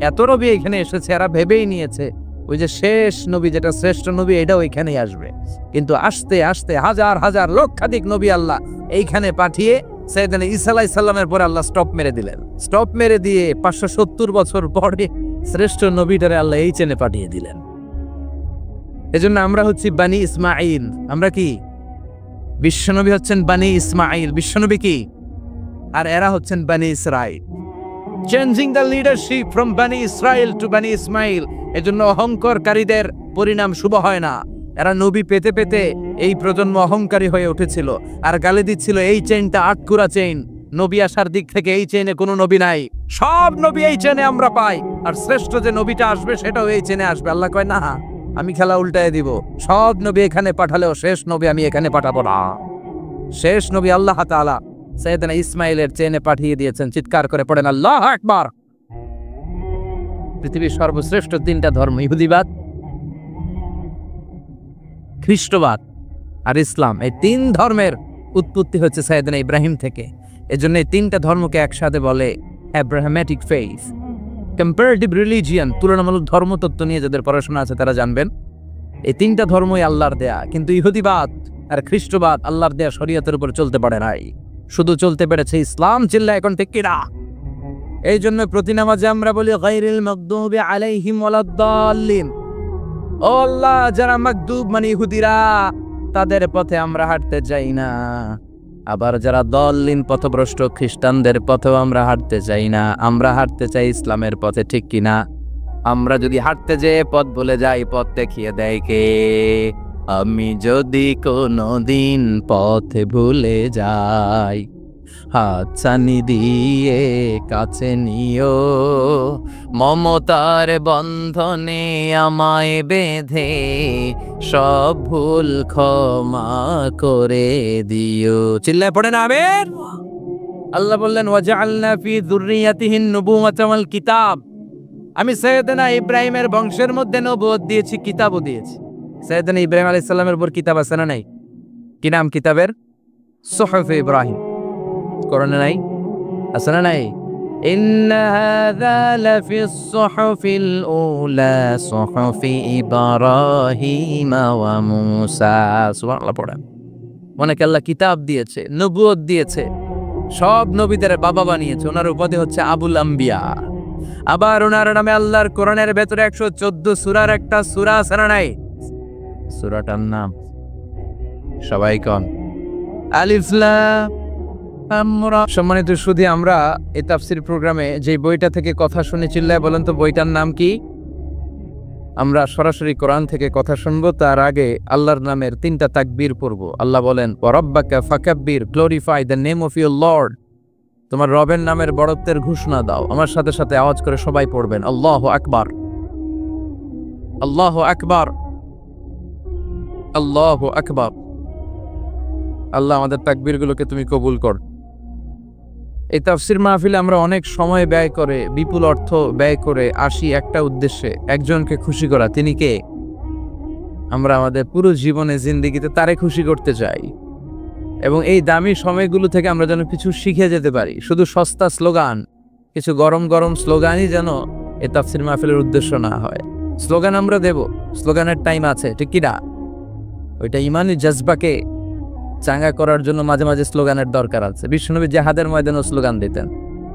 এত নবী এখানে এসেছে, এরা ভেবেই নিয়েছে ওই যে শেষ নবী, যেটা শ্রেষ্ঠ নবী, এটা ওইখানেই আসবে। কিন্তু আস্তে আস্তে হাজার হাজার লক্ষাধিক নবী আল্লাহ এইখানে পাঠিয়ে সাইয়েদনা ঈসা আলাইহিস সালামের পরে আল্লাহ স্টপ মেরে দিলেন। স্টপ মেরে দিয়ে 570 বছর পরে শ্রেষ্ঠ নবীটারে আল্লাহ এই চেনে পাঠিয়ে দিলেন। এজন্য আমরা হচ্ছি বানি ইসমাইল। আমরা কি? বিশ্বনবী হচ্ছেন বানি ইসমাইল, বিশ্বনবী কি? আর এরা হচ্ছেন বানি Israil. Changing the leadership from বানি ইসরাইল টু বানি ইসমাইল। এজন্য অহংকারীদের পরিণাম শুভ হয় না। এরা নবী পেতে পেতে এই প্রজন্ম অহংকারী হয়ে উঠেছিল আর গালি দিচ্ছিল এই চেইনটা আটকুরা চেইন, নবী আসার দিক থেকে এই চেইনে কোনো নবী নাই, সব নবী এই চেইনে আমরা পাই, আর শ্রেষ্ঠ যে নবীটা আসবে সেটাও এই চেইনে আসবে। আল্লাহ কয় না, আমি খেলা উল্টায় দিব, সব নবী এখানে পাঠালেও শেষ নবী আমি এখানে পাঠাবো না। শেষ নবী আল্লাহ তাআলা সাইয়েদনা ইসমাইলের চেইনে পাঠিয়ে দিয়েছেন। চিৎকার করে পড়েন আল্লাহু আকবার। পৃথিবীর সর্বশ্রেষ্ঠ তিনটা ধর্ম, ইহুদিবাদ, খ্রিস্টবাদ আর ইসলাম, এই তিন ধর্মের উৎপত্তি হচ্ছে সাইয়েদনা ইব্রাহিম থেকে। এজন্য এই তিনটা ধর্মকে একসাথে বলে অ্যাব্রাহামেটিক ফেইথ। কম্পারেটিভ রিলিজিয়ান, তুলনামূলক ধর্মতত্ত্ব নিয়ে যাদের পড়াশোনা আছে তারা জানবেন এই তিনটা ধর্মই আল্লাহর দেয়া। কিন্তু ইহুদিবাদ আর খ্রিস্টবাদ আল্লাহর দেয়া শরীয়তের উপর চলতে পারে নাই, শুধু চলতে পেরেছে ইসলাম। চিল্লা এখন ঠিক কিনা? এই জন্য প্রতি নামাজে আমরা বলি গায়রিল মাগদুবি আলাইহিম ওয়ালাদ-দাল্লিন। ও আল্লাহ, যারা মাগদুব মানে ইহুদিরা, তাদের পথে আমরা হাঁটতে চাই না। আবার যারা দল্লিন পথভ্রষ্ট খ্রিস্টানদের পথেও আমরা হাঁটতে চাই না, আমরা হাঁটতে চাই ইসলামের পথে। ঠিক কিনা? আমরা যদি হাঁটতে যেয়ে পথ ভুলে যাই, পথ দেখিয়ে দেয় কে? আমি যদি কোনোদিন পথে ভুলে যাই, হাতছানি দিয়ে কাছে নিও, মমতার বন্ধনে আমায় বেঁধে সব ভুল ক্ষমা করে দিও। চিল্লায় পড়েন আমিন। আল্লাহ বললেন ওয়াজআলনা ফি যুররিয়াতিহিন নুবুওয়াতা ওয়াল কিতাব। আমি সাইয়েদনা ইব্রাহিমের বংশের মধ্যে নবুয়ত দিয়েছি, কিতাবও দিয়েছি। সাইয়েদনা ইব্রাহিম আলাইহিস সালামের উপর কিতাব আছে না নাই? কি নাম কিতাবের? সুহুফ ইব্রাহিম। কোরআনে নাই? আছে না নাই? ইন্না হাযা লাফিস সুহুফিল উলা সুহুফি ইব্রাহিম ওয়া মূসা। সুবহানাল্লাহ পড়েন। অনেক আল্লাহ কিতাব দিয়েছে, নবুয়ত দিয়েছে, সব নবীদের বাবা বানিয়েছে। ওনার উপাধি হচ্ছে আবুল আম্বিয়া। আবার ওনার নামে আল্লাহর কোরআনের ভেতরে 114 সূরার একটা সূরা আছে না নাই? সূরাটার নাম সবাই কোন? আলিফ লাম আমরা। সম্মানিত সুধী, আমরা এই তাফসীর প্রোগ্রামে যে বইটা থেকে কথা শুনে চিল্লায় বলেন তো বইটার নাম কি? আমরা সরাসরি কোরআন থেকে কথা শুনবো, তার আগে আল্লাহর নামের 3টা তাকবীর পড়ব। আল্লাহ বলেন ওয়া রাব্বাকা ফাকাব্বির, glorify the name of your lord. তোমার রবের নামের বড়ত্বের ঘোষণা দাও। আমার সাথে সাথে আওয়াজ করে সবাই পড়বেন আল্লাহু আকবার, আল্লাহু আকবার, আল্লাহু আকবার। আল্লাহ আমাদের তাকবীরগুলোকে তুমি কবুল কর। এই তাফসীর মাহফিলে আমরা অনেক সময় ব্যয় করে, বিপুল অর্থ ব্যয় করে আসি একটা উদ্দেশ্যে, একজনকে খুশি করা। তিনি কে? আমরা আমাদের পুরো জীবনে জিন্দেগিতে তারে খুশি করতে চাই, এবং এই দামি সময়গুলো থেকে আমরা যেন কিছু শিখে যেতে পারি। শুধু সস্তা স্লোগান, কিছু গরম গরম স্লোগানই যেন এই তাফসীর মাহফিলের উদ্দেশ্য না হয়। স্লোগান আমরা দেব, স্লোগানের টাইম আছে, ঠিক কিনা? ওইটা ইমানি জজবাকে চাঙ্গা করার জন্য মাঝে মাঝে স্লোগানের দরকার আছে। বিশ্বনবী জিহাদের ময়দানে স্লোগান দিতেন।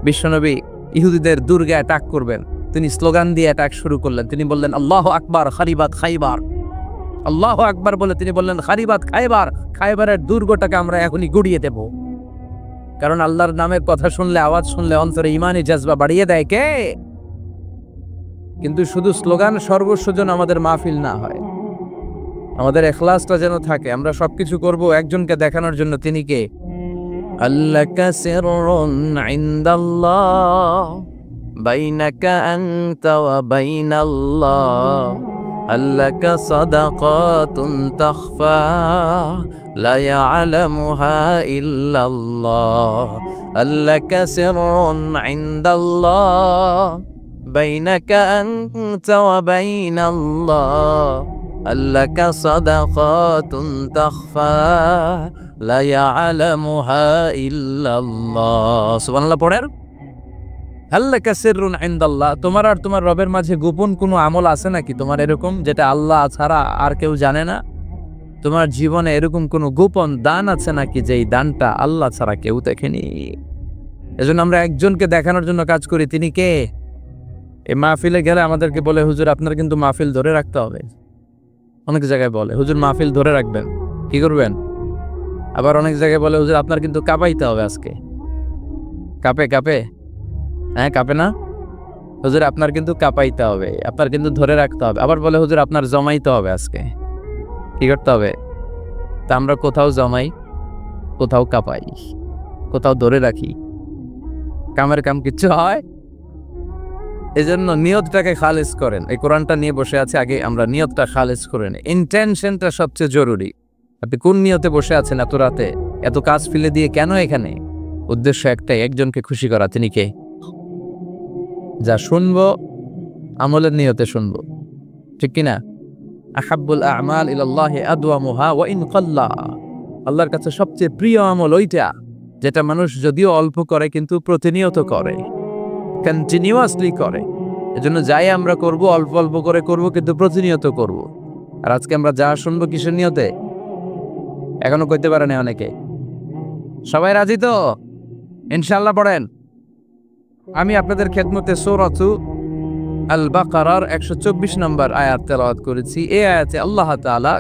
বিশ্বনবী ইহুদিদের দুর্গে অ্যাটাক করবেন, তিনি স্লোগান দিয়ে অ্যাটাক শুরু করলেন। তিনি বললেন আল্লাহু আকবার খারিবাত খাইবার। আল্লাহু আকবার বলে তিনি বললেন খারিবাত খাইবার, খাইবারের দুর্গটাকে আমরা এখনই গুড়িয়ে দেব। কারণ আল্লাহর নামের কথা শুনলে, আওয়াজ শুনলে অন্তরে ইমানি জজবা বাড়িয়ে দেয় কে? কিন্তু শুধু স্লোগান সর্বস্ব যেন আমাদের মাহফিল না হয়, আমাদের ইখলাসটা যেন থাকে। আমরা সবকিছু করব একজনকে দেখানোর জন্য। তিনি কে? আল্লাকা সিররুন ইনদাল্লাহ বাইনাকা আনতা ওয়া বাইনাল্লাহ, আল্লাকা সাদাকাতুন তাখফা লা ইয়ালামুহা ইল্লাল্লাহ, আল্লাকা সিররুন ইনদাল্লাহ বাইনাকা আনতা ওয়া বাইনাল্লাহ, আল্লাকা সাদাকাতুন তাখফা লা ইয়ালামুহা ইল্লাল্লাহ। সুবহানাল্লাহ পড়েন। আল্লাকা সিররুন ইনদাল্লাহ, তোমার আর তোমার রবের মাঝে গোপন কোনো আমল আছে নাকি তোমার এরকম, যেটা আল্লাহ ছাড়া আর কেউ জানে না? তোমার জীবনে এরকম কোনো গোপন দান আছে নাকি যেই দানটা আল্লাহ ছাড়া কেউ দেখেনি? এজন্য আমরা একজনকে দেখানোর জন্য কাজ করি। তিনি কে? এই মাহফিলে গেলে আমাদেরকে বলে হুজুর আপনার কিন্তু মাহফিল ধরে রাখতে হবে। অনেক জায়গায় বলে হুজুর মাহফিল ধরে রাখবেন, কি করবেন? আবার অনেক জায়গায় বলে হুজুর আপনার কিন্তু কাঁপাইতে হবে আজকে। কাঁপে কাঁপে হ্যাঁ, কাঁপে না? হুজুর আপনার কিন্তু কাঁপাইতে হবে, আপনার কিন্তু ধরে রাখতে হবে। আবার বলে হুজুর আপনার জমাইতে হবে, আজকে কি করতে হবে? তা আমরা কোথাও জমাই, কোথাও কাঁপাই, কোথাও ধরে রাখি, কামের কাম কিচ্ছু হয়। এজন্য নিয়তটাকে খালেজ করেন। এই কোরআনটা নিয়ে বসে আছে, আগে আমরা নিয়তটা খালেজ করেন। ইন্টেনশনটা সবচেয়ে জরুরি। আপনি কোন নিয়তে বসে আছেন এত রাতে, এত কাজ ফেলে দিয়ে কেন এখানে? উদ্দেশ্য একটাই, একজনকে খুশি করা। তিনি কে? যা শুনবো আমলের নিয়তে শুনবো, ঠিক কিনা? আহাব্বুল আমাল ইলাল্লাহি আদওয়ামুহা ওয়া ইন কাল্লা। আল্লাহর কাছে সবচেয়ে প্রিয় আমল ওইটা যেটা মানুষ যদিও অল্প করে কিন্তু প্রতিনিয়ত করে, কন্টিনিউয়াসলি করে। এজন্য যাই আমরা করব অল্প অল্প করে করব, কিন্তু প্রতিনিয়ত করব। আর আজকে আমরা যা শুনবো কিসের নিয়তে? এখনো কইতে পারে না অনেকে। সবাই রাজি তো? ইনশাআল্লাহ পড়েন। আমি আপনাদের খেদমতে সূরাতু আল বাকারার 124 নম্বর আয়াত তেলাওয়াত করেছি। এই আয়াতে আল্লাহ তাআলা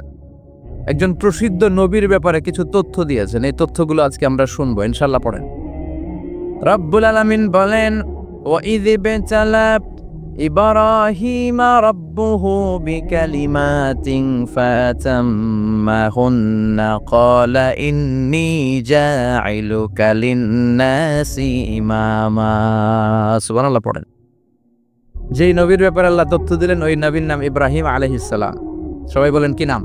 একজন প্রসিদ্ধ নবীর ব্যাপারে কিছু তথ্য দিয়েছেন। এই তথ্যগুলো আজকে আমরা শুনবো, ইনশাআল্লাহ পড়েন। রব্বুল আলামিন বলেন, وَإِذِ ابْتَلَى إِبْرَاهِيمَ رَبُّهُ بِكَلِمَاتٍ فَأَتَمَّهُنَّ قَالَ إِنِّي جَاعِلُكَ لِلنَّاسِ إِمَامًا। সুবহানাল্লাহ পড়েন। যেই নবীর ব্যাপারে আল্লাহ তথ্য দিলেন ওই নবীর নাম ইব্রাহিম আলাইহিস সালাম। সবাই বলেন কি নাম?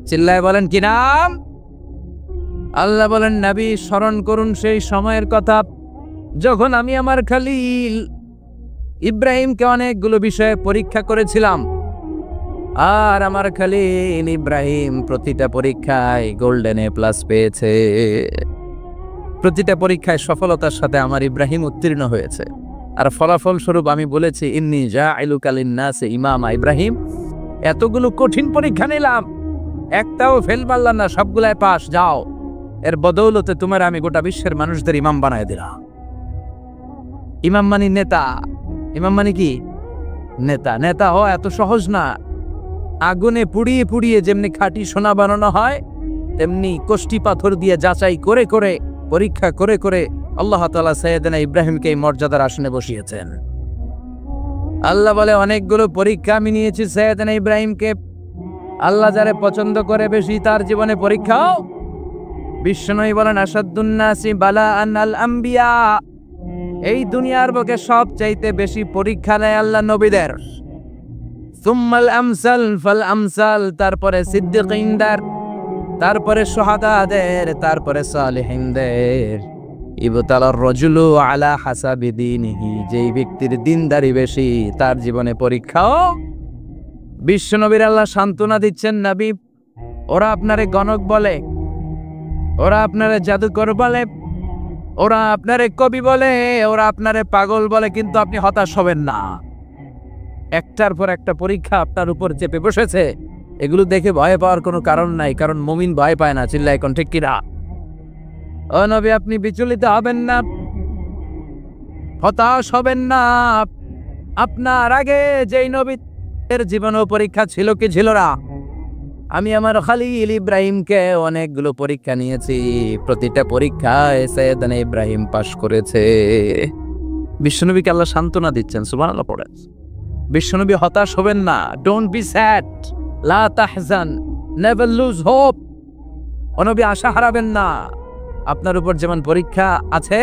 চিল্লায় বলেন কি নাম? আল্লাহ বলেন, নবী স্মরণ করুন সেই সময়ের কথা যখন আমি আমার খলিল ইব্রাহিমকে অনেকগুলো বিষয়ে পরীক্ষা করেছিলাম। আর আমার খলিল ইব্রাহিম প্রতিটা পরীক্ষায় গোল্ডেন এ প্লাস পেয়েছে। প্রতিটা পরীক্ষায় সফলতার সাথে আমার ইব্রাহিম উত্তীর্ণ হয়েছে। আর ফলাফল স্বরূপ আমি বলেছি, ইন্নী জাইলুকা লিন্নাসি ইমামা। ইব্রাহিম, এতগুলো কঠিন পরীক্ষা নিলাম, একটাও ফেল মারলাম না, সবগুলায় পাস। যাও, এর বদৌলতে তোমার আমি গোটা বিশ্বের মানুষদের ইমাম বানায় দিলাম। ইমাম মানে নেতা। ইমাম মানে কি? নেতা। নেতা হওয়া এত সহজ না। আগুনে পুড়িয়ে পুড়িয়ে যেমনি খাঁটি সোনা বানানো হয়, তেমনি কষ্টি পাথর দিয়ে যাচাই করে করে, পরীক্ষা করে করে আল্লাহ তাআলা সাইয়েদনা ইব্রাহিমকে এই মর্যাদার আসনে বসিয়েছেন। আল্লাহ বলে, অনেকগুলো পরীক্ষা আমি নিয়েছি সাইয়েদনা ইব্রাহিমকে। আল্লাহ যারে পছন্দ করে বেশি তার জীবনে পরীক্ষাও। বিশ্বনবী বলেন, আসাদুন নাসি বালাআন আল আম্বিয়া। এই দুনিয়ার বুকে সবচাইতে বেশি পরীক্ষা নেয় আল্লাহ নবীদের। সুম্মাল আমসাল ফাল আমসাল, তারপরে সিদ্দিকিনদের, তারপরে শুহাদাদের, তারপরে সালেহিনদের। ইবতালার রাজুলু আলা হাসাবি দীনিহি। যেই ব্যক্তির দিনদারি বেশি তার জীবনে পরীক্ষাও। বিশ্বনবীর আল্লাহ সান্ত্বনা দিচ্ছেন, নবী ওরা আপনারে গণক বলে, ওরা আপনারে জাদুকর বলে, ওরা আপনারে কবি বলে, ওরা আপনারে পাগল বলে, কিন্তু আপনি হতাশ হবেন না। একটার পর একটা পরীক্ষা আপনার উপর চেপে বসেছে, এগুলো দেখে ভয় পাওয়ার কোনো কারণ নাই, কারণ মুমিন ভয় পায় না। চিল্লা এখন ঠিক কিনা? ও নবী, আপনি বিচলিত হবেন না, হতাশ হবেন না। আপনার আগে যেই নবীর জীবনেও পরীক্ষা ছিল কি ছিল না? আমি আমার খলিল ইব্রাহিমকে অনেকগুলো পরীক্ষা নিয়েছি, প্রতিটা পরীক্ষায় সাইয়েদনা ইব্রাহিম পাশ করেছে। বিশ্বনবীকে আল্লাহ সান্ত্বনা দিচ্ছেন। সুবহানাল্লাহ পড়েন। বিশ্বনবী হতাশ হবেন না। ডোন্ট বি স্যাড, লা তাহজান, নেভার লুজ হোপ। ও নবী, আশা হারাবেন না। আপনার উপর যেমন পরীক্ষা আছে,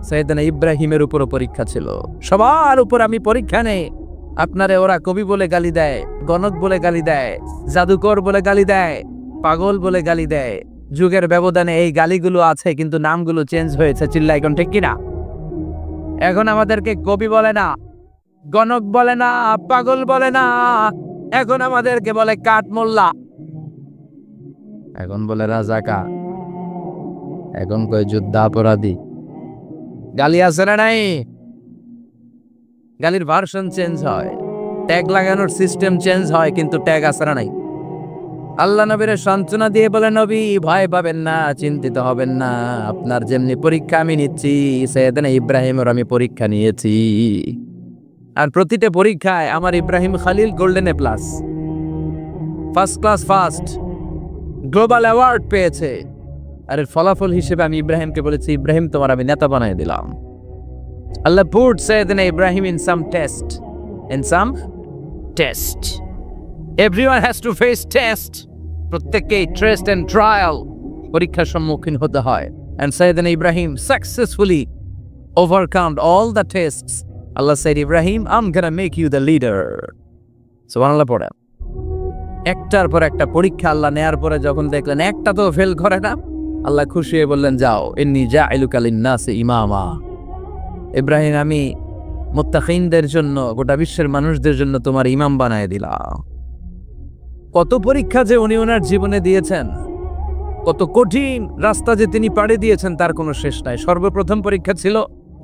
সাইয়েদনা ইব্রাহিমের উপরও পরীক্ষা ছিল। সবার উপর আমি পরীক্ষা নেই। আপনারে ওরা কবি বলে গালি দেয়, গণক বলে গালি দেয়, জাদুকর বলে গালি দেয়, পাগল বলে গালি দেয়। যুগের ব্যবধানে এই গালিগুলো আছে, কিন্তু নামগুলো চেঞ্জ হয়েছে। চিল্লা এখন ঠিক কিনা? এখন আমাদেরকে কবি বলে না, গণক বলে না, পাগল বলে না, এখন আমাদেরকে বলে কাঠ মোল্লা, এখন বলে রাজাকার, এখন কয় যুদ্ধাপরাধী। গালি আছে না নাই? গালির ভার্সন চেঞ্জ হয়, ট্যাগ লাগানোর সিস্টেম চেঞ্জ হয়, কিন্তু ট্যাগ আছে না নাই? আল্লাহ নবীর সান্ত্বনা দিয়ে বলে, নবী ভয় পাবেন না, চিন্তিত হবেন না। আপনার যেমনি পরীক্ষা আমি নিচ্ছি, সাইয়েদনা ইব্রাহিমের আমি পরীক্ষা নিয়েছি। আর প্রতিটা পরীক্ষায় আমার Ibrahim Khalil golden A plus, first class first, global award পেয়েছে। আর এর ফলাফল হিসেবে আমি ইব্রাহিমকে বলেছি, ইব্রাহিম তোমার আমি নেতা বানিয়ে দিলাম। Allah put Sayyidina Ibrahim in some test. In some test. Everyone has to face test. প্রত্যেককেই test and trial পরীক্ষার সম্মুখীন হতে হয়। And Sayyidina Ibrahim successfully overcome all the tests. Allah said, Ibrahim, I'm gonna make you the leader. সুবহানাল্লাহ পড়ে। একটার পর একটা পরীক্ষা আল্লাহ নেয়ার পরে যখন দেখলেন একটা তো ফেল করে না, আল্লাহ খুশি হয়ে বললেন, যাও, ইন্নী জাইলুকা লিন-নাসি ইমামা। ইব্রাহিম, আমি মুত্তাকিনদের জন্য, গোটা বিশ্বের মানুষদের জন্য তোমার ইমাম বানায় দিলাম। কত পরীক্ষা যে উনি ওনার জীবনে দিয়েছেন, কত কঠিন রাস্তা যে তিনি পাড়ি দিয়েছেন তার কোনো শেষ নাই। সর্বপ্রথম পরীক্ষা ছিল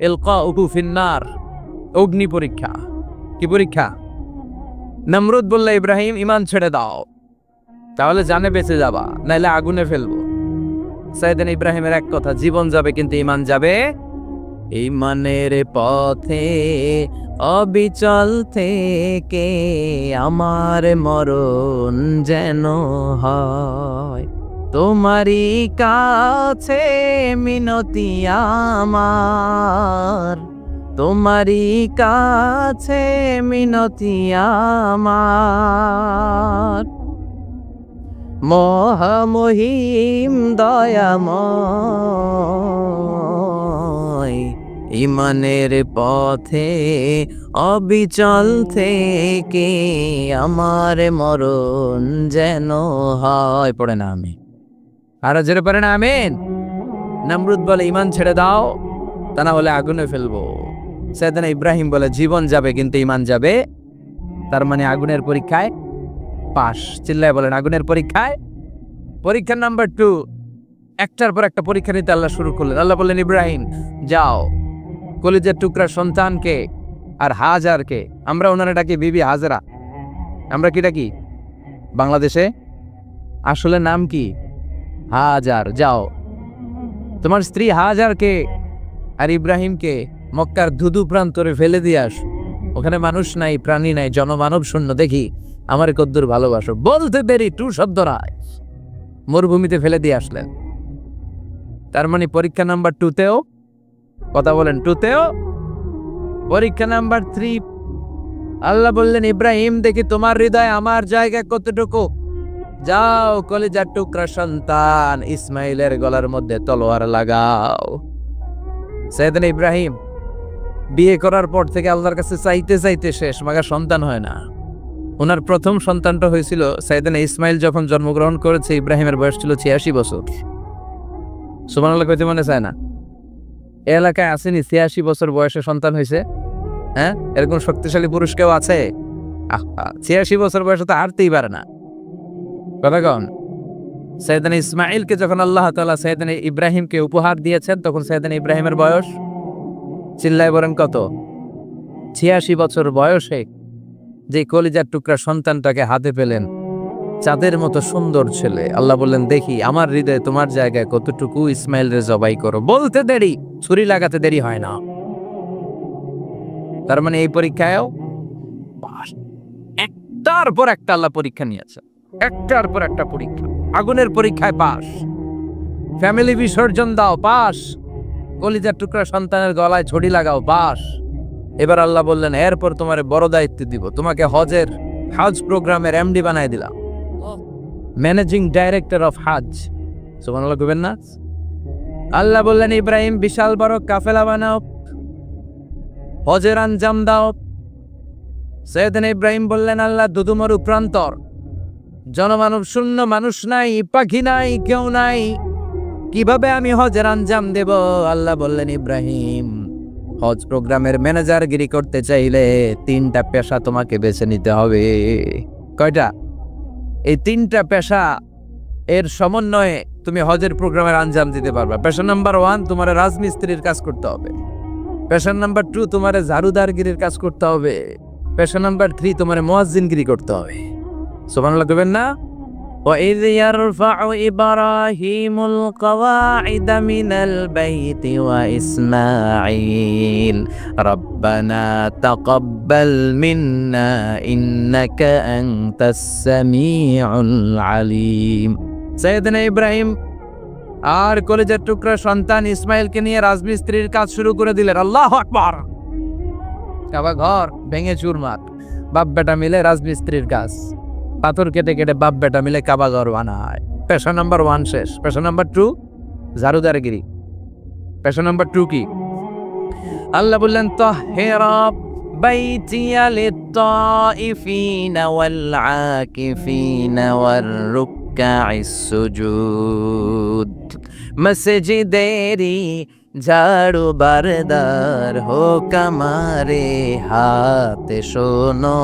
ইলকাউহু ফিন্নার, অগ্নি পরীক্ষা। কি পরীক্ষা? নমরুদ বলল, ইব্রাহিম ঈমান ছেড়ে দাও, তাহলে জানে বেঁচে যাবা, নাইলে আগুনে ফেলবো। সাইয়েদনা ইব্রাহিমের এক কথা, জীবন যাবে কিন্তু ঈমান যাবে। ঈমানের পথে অবিচল থেকে আমার মরণ যেন হয়, তোমারই কাছে মিনতি আমার, তোমারই কাছে মিনতি আমার। মহামহিম দয়াময়, ঈমানের পথে অবিচল থেকে আমার মরণ যেন হয়। পড়ে না আমি আর জেরে পড়ে না আমিন। নমরুদ বলে, ঈমান ছেড়ে দাও, তা না হলে আগুনে ফেলবো। সাইয়েদনা ইব্রাহিম বলে, জীবন যাবে কিন্তু ঈমান যাবে। তার মানে আগুনের পরীক্ষায় পাস। চিল্লায় বলেন, আগুনের পরীক্ষায়। পরীক্ষা নাম্বার 2, একটার পর একটা পরীক্ষা নিতে আল্লাহ শুরু করলেন। আল্লাহ বললেন, ইব্রাহিম যাও, কলিজার টুকরা সন্তানকে আর হাজারকে, আমরা ওনারা ডাকি বিবি হাজরা, আমরা কি ডাকি বাংলাদেশে, আসলে নাম কি হাজার, যাও তোমার স্ত্রী হাজারকে আর ইব্রাহিমকে মক্কার ধুধু প্রান্তরে ফেলে দিয়ে আস। ওখানে মানুষ নাই, প্রাণী নাই, জনমানব শূন্য, দেখি আমার কদ্দুর ভালোবাসো। বলতে দেরি, টু শব্দ নাই, মরুভূমিতে ফেলে দিয়ে আসলেন। তার মানে পরীক্ষা নাম্বার 2তেও, কথা বলেন, 2তেও। পরীক্ষা নাম্বার 3, আল্লাহ বললেন, ইব্রাহিম দেখি তোমার হৃদয় আমার জায়গা কতটুকু, যাও কলিজার টুকরা সন্তান ইসমাইলের গলার মধ্যে তলোয়ার লাগাও। সাইয়েদনা ইব্রাহিম বিয়ে করার পর থেকে আল্লাহর কাছে চাইতে চাইতে শেষ, মাগা সন্তান হয় না। ওনার প্রথম সন্তানটা হয়েছিল সাইয়েদনা ইসমাইল যখন জন্মগ্রহণ করেছে, ইব্রাহিমের বয়স ছিল 86 বছর। সুবহানাল্লাহ কইতে মনে চায় না? এই এলাকায় আসেনি 86 বছর বয়সে সন্তান হয়েছে? হ্যাঁ, এরকম শক্তিশালী পুরুষ কেউ আছে? 86 বছর বয়সে তো হারতেই পারে না। কথা কন। সাইয়েদনা ইসমাইলকে যখন আল্লাহ তাআলা সাইয়েদনা ইব্রাহিমকে উপহার দিয়েছেন, তখন সাইয়েদনা ইব্রাহিমের বয়স, চিল্লায় বলেন কত? 86 বছর বয়সে যে কলিজার টুকরা সন্তানটাকে হাতে পেলেন, চাঁদের মতো সুন্দর ছেলে। আল্লাহ বললেন, দেখি আমার হৃদয়ে তোমার জায়গায় কতটুকু, ইসমাইল রে জবাই করো। বলতে দেরি, ছুরি লাগাতে দেরি হয় না। তার মানে এই পরীক্ষায়ও পাস। একটার পর একটা আল্লাহ পরীক্ষা নিয়েছে, একটার পর একটা পরীক্ষা। আগুনের পরীক্ষায় পাস, ফ্যামিলি বিসর্জন দাও, পাস, কলিজার টুকরা সন্তানের গলায় ছড়ি লাগাও, পাস। এবার আল্লাহ বললেন, এরপর তোমার বড় দায়িত্ব দিব, তোমাকে হজ প্রোগ্রামের এমডি বানায় দিলাম, ম্যানেজিং ডাইরেক্টর অফ হজ। সুবহানাল্লাহ কইবেন না? আল্লাহ বললেন, ইব্রাহিম বিশাল বড় কাফেলা বানাও, হজের আঞ্জাম দাও। সাইয়েদনা ইব্রাহিম বললেন, আল্লাহ দুদুমরু প্রান্তর, জনমানব শূন্য, মানুষ নাই, পাখি নাই, কেউ নাই, কিভাবে আমি হজের আঞ্জাম দেব? আল্লাহ বললেন, ইব্রাহিম হজ প্রোগ্রামের ম্যানেজারগিরি করতে চাইলে 3টা পেশা তোমাকে বেছে নিতে হবে। কয়টা? এই 3টা পেশা এর সমন্বয়ে তুমি হজের প্রোগ্রামের আঞ্জাম দিতে পারবা। পেশা নাম্বার 1, তোমার রাজমিস্ত্রির কাজ করতে হবে। পেশা নাম্বার 2, তোমার ঝাড়ুদারগিরির কাজ করতে হবে। পেশা নাম্বার 3, তোমার মুয়াজ্জিনগিরি করতে হবে। সুবহানাল্লাহ কইবেন না? وَإِذْ يَرْفَعُ إِبْرَاهِيمُ الْقَوَاعِدَ مِنَ الْبَيْتِ وَإِسْمَاعِيلُ رَبَّنَا تَقَبَّلْ مِنَّا إِنَّكَ أَنْتَ السَّمِيعُ الْعَلِيمُ। সাইয়েদনা ইব্রাহিম আর কলেজের টুকরা সন্তান ইসমাইলকে নিয়ে রাজমিস্ত্রির কাজ শুরু করে দিলেন। আল্লাহু আকবার। কাবা ঘর ভেঙে চুরমার, বাপ বেটা মিলে রাজমিস্ত্রির কাজ, পাথর কেটে কেটে বাপ বেটা মিলে কাবা ঘর বানায়। পেশা নাম্বার 1 শেষ। পেশা নাম্বার 2 ঝাড়ুদারগিরি। পেশা নাম্বার 2 কি? আল্লাহ বললেন তাহহিরা বাইতিয়া লিত-তাইফিনা ওয়াল আকিফিনা ওয়ার রুকআইস সুজুদ। মসজিদেরি ঝাড়ু বারদার হোক আমারে হাতে, শোনো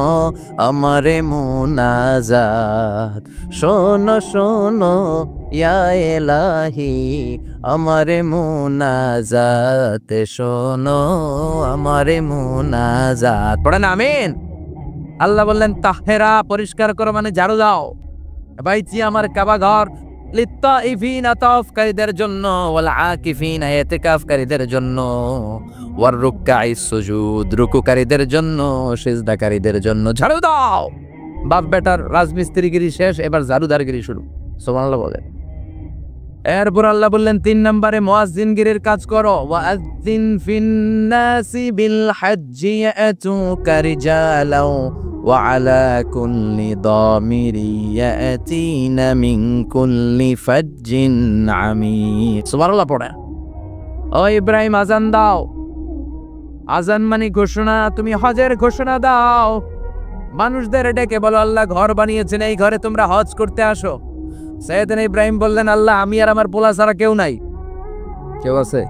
আমারে মুনাজাত, শোনো শোনো ইয়া ইলাহি আমারে মুনাজাত, শোনো আমারে মুনাজাত। পড়েন আমিন। আল্লাহ বললেন তাহহিরা পরিষ্কার করো মানে ঝাড়ু দাও, বাইতি আমার কাবা ঘর, লিত-তাইফিনা তাওয়াফকারীদের জন্য, ওয়াল আকিফিনা ইতিকাফকারীদের জন্য, ওয়ার রুকআইস সুজুদ রুকুকারীদের জন্য, সিজদাকারীদের জন্য ঝাড়ু দাও। বাপ বেটার রাজমিস্ত্রিগিরি শেষ, এবার ঝাড়ুদারগিরি শুরু। সুবহানাল্লাহ বলেন। এরপর আল্লাহ বললেন 3 নম্বরে মুয়াজ্জিনগিরির কাজ করো। ওয়াজ্জিন ফিন-নাসি বিল হজ্জি ইয়াতুকা রিজালাও ওয়া আলা কুল্লি দামিরি ইয়াতিনা মিন কুল্লি ফাজ্জিন আমিক। সুবহানাল্লাহ পড়ে। ও ইব্রাহিম আজান দাও। আজান মানে ঘোষণা, তুমি হজের ঘোষণা দাও। মানুষদের ডেকে বলো আল্লাহ ঘর বানিয়েছেন, এই ঘরে তোমরা হজ করতে আসো। সাইয়েদনা ইব্রাহিম বললেন আল্লাহ আমি আর আমার পোলা ছাড়া কেউ নাই। কেউ আছে?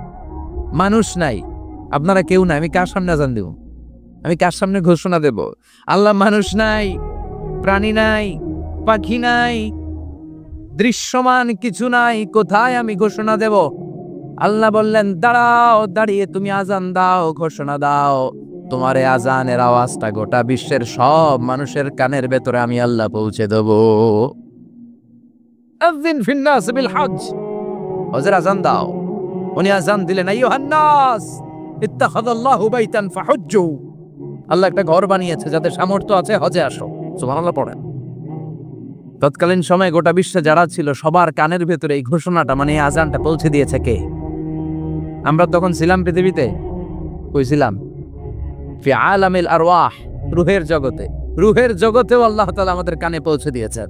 মানুষ নাই, আপনারা কেউ নাই, আমি কার সামনে আজান দেব? আমি কার সামনে ঘোষণা দেব? আল্লাহ মানুষ নাই, প্রাণী নাই, পাখি নাই, দৃশ্যমান কিছু নাই, কোথায় আমি ঘোষণা দেব? আল্লাহ বললেন দাঁড়াও, দাঁড়িয়ে তুমি আজান দাও, ঘোষণা দাও। তোমার এই আজানের আওয়াজটা গোটা বিশ্বের সব মানুষের কানের ভেতরে আমি আল্লাহ পৌঁছে দেব। আযিন ফিন-নাস বিল হজ্জ, হজের আজান দাও। উনি আজান দিলেন আইয়ুহান নাস ইত্তাখাযাল্লাহু বাইতান ফাহুজ্জু। আল্লাহ একটা ঘর বানিয়েছে, যাদের সামর্থ্য আছে হজে আসো। সুবহানাল্লাহ পড়েন। তৎকালীন সময়ে গোটা বিশ্বে যারা ছিল সবার কানের ভেতরে এই ঘোষণাটা মানে এই আজানটা পৌঁছে দিয়েছে কে? আমরা তখন ছিলাম পৃথিবীতে, কইছিলাম ফি আলামিল আরওয়াহ, রূহের জগতে। রূহের জগতেও আল্লাহ তাআলা আমাদের কানে পৌঁছে দিয়েছেন।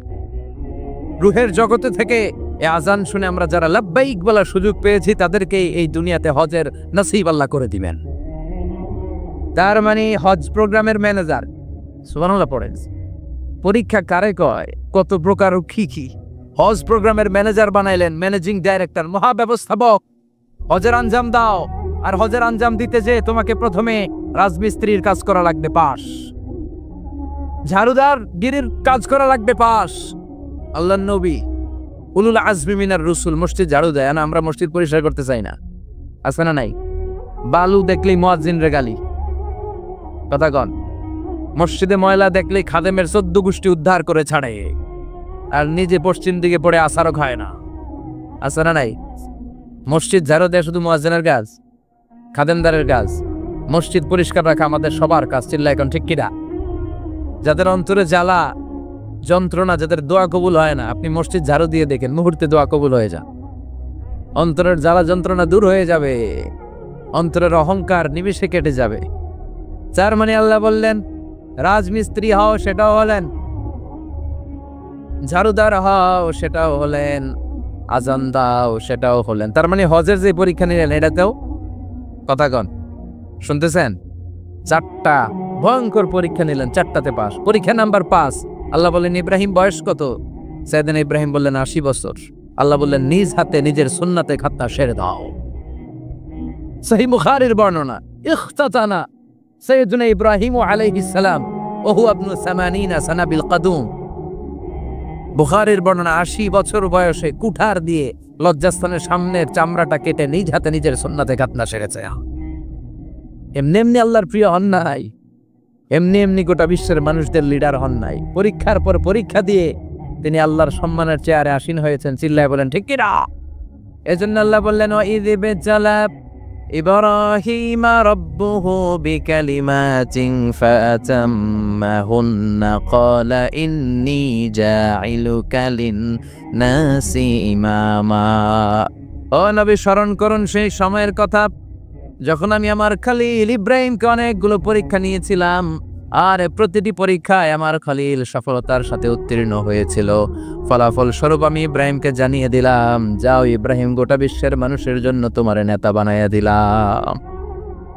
রূহের জগতে থেকে এই আজান শুনে আমরা যারা লাব্বাইক বলার সুযোগ পেয়েছি তাদেরকে এই দুনিয়াতে হজের নসিব আল্লাহ করে দিবেন। তার মানে হজ প্রোগ্রামের ম্যানেজার। সুবহানাল্লাহ পড়েন। পরীক্ষা কারে কয়, কত প্রকার ও কি। হজ প্রোগ্রামের ম্যানেজার বানাইলেন, ম্যানেজিং ডাইরেক্টর, মহাব্যবস্থাপক। হজের আঞ্জাম দাও, আর হজের আঞ্জাম দিতে যে তোমাকে প্রথমে রাজমিস্ত্রির কাজ করা লাগবে পাস, ঝাড়ুদার গিরির কাজ করা লাগবে পাস। আল্লাহর নবী উলুল আজমি মিনার রসুল মসজিদ ঝাড়ু দেয় না, আমরা মসজিদ পরিষ্কার করতে চাই না, আছে না নাই? বালু দেখলেই মুয়াজ্জিনরে গালি, কথা কন। মসজিদে ময়লা দেখলেই খাদেমের 14 গোষ্ঠী উদ্ধার করে ছাড়ে, আর নিজে পশ্চিম দিকে পড়ে আসারও খায় না, আছে না নাই? মসজিদ ঝাড়ু দেয় শুধু মুয়াজ্জিনের কাজ, খাদেমদারের কাজ। মসজিদ পরিষ্কার রাখা আমাদের সবার কাজ। চিল্লা এখন ঠিক কিনা? যাদের অন্তরে জ্বালা যন্ত্রণা, যাদের দোয়া কবুল হয় না, আপনি মসজিদ ঝাড়ু দিয়ে দেখেন মুহূর্তে দোয়া কবুল হয়ে যায়। অন্তরের জ্বালা যন্ত্রণা দূর হয়ে যাবে, অন্তরের অহংকার নিমেষে কেটে যাবে। তার মানে আল্লাহ বললেন রাজমিস্ত্রি হও, সেটাও হলেন, ঝাড়ুদার হও, সেটাও হলেন, আজান দাও, সেটাও হলেন। তার মানে হজের যে পরীক্ষা নিলেন এটাতেও, কথা কন, শুনতেছেন? 4টা ভয়ঙ্কর পরীক্ষা নিলেন, 4টাতে পাস। পরীক্ষা নাম্বার 5। আল্লাহ বললেন ইব্রাহিম বয়স কত? সাইয়েদনা ইব্রাহিম বললেন 80 বছর। আল্লাহ বললেন নিজ হাতে নিজের সুন্নাতে খাতনা সেরে দাও। সহিহ বুখারীর বর্ণনা, ইখতাতানা সাইয়েদনা ইব্রাহিম আলাইহিস সালাম ওয়া হুয়া ইবনু 80 সানা বিল কাদুম। বুখারীর বর্ণনা, 80 বছর বয়সে কুঠার দিয়ে লজ্জাস্থানের সামনের চামড়াটা কেটে নিজ হাতে নিজের সুন্নাতে খাতনা সেরেছে। এমনি এমনি আল্লাহর প্রিয় হন নাই, এমনি এমনি গোটা বিশ্বের মানুষদের লিডার হন নাই। পরীক্ষার পর পরীক্ষা দিয়ে তিনি আল্লাহর সম্মানের চেয়ারে আসীন হয়েছেন। চিল্লায় বলেন ঠিক কিনা? এজন্য আল্লাহ বললেন ওয়াইয ইবতালা ইব্রাহিমা রাব্বুহু বিকালিমাতিন ফাতাম্মাহুন্না ক্বালা ইন্নী জাইলুকা লিন-নাসি ইমামা। ও নবী, স্মরণ করুন সেই সময়ের কথা যখন আমি আমার খলিল ইব্রাহিমকে অনেকগুলো পরীক্ষা নিয়েছিলাম, আর প্রতিটি পরীক্ষায় আমার খলিল সফলতার সাথে উত্তীর্ণ হয়েছিল। ফলাফল স্বরূপ আমি ইব্রাহিমকে জানিয়ে দিলাম, যাও ইব্রাহিম, গোটা বিশ্বের মানুষের জন্য তোমার নেতা বানাইয়া দিলাম।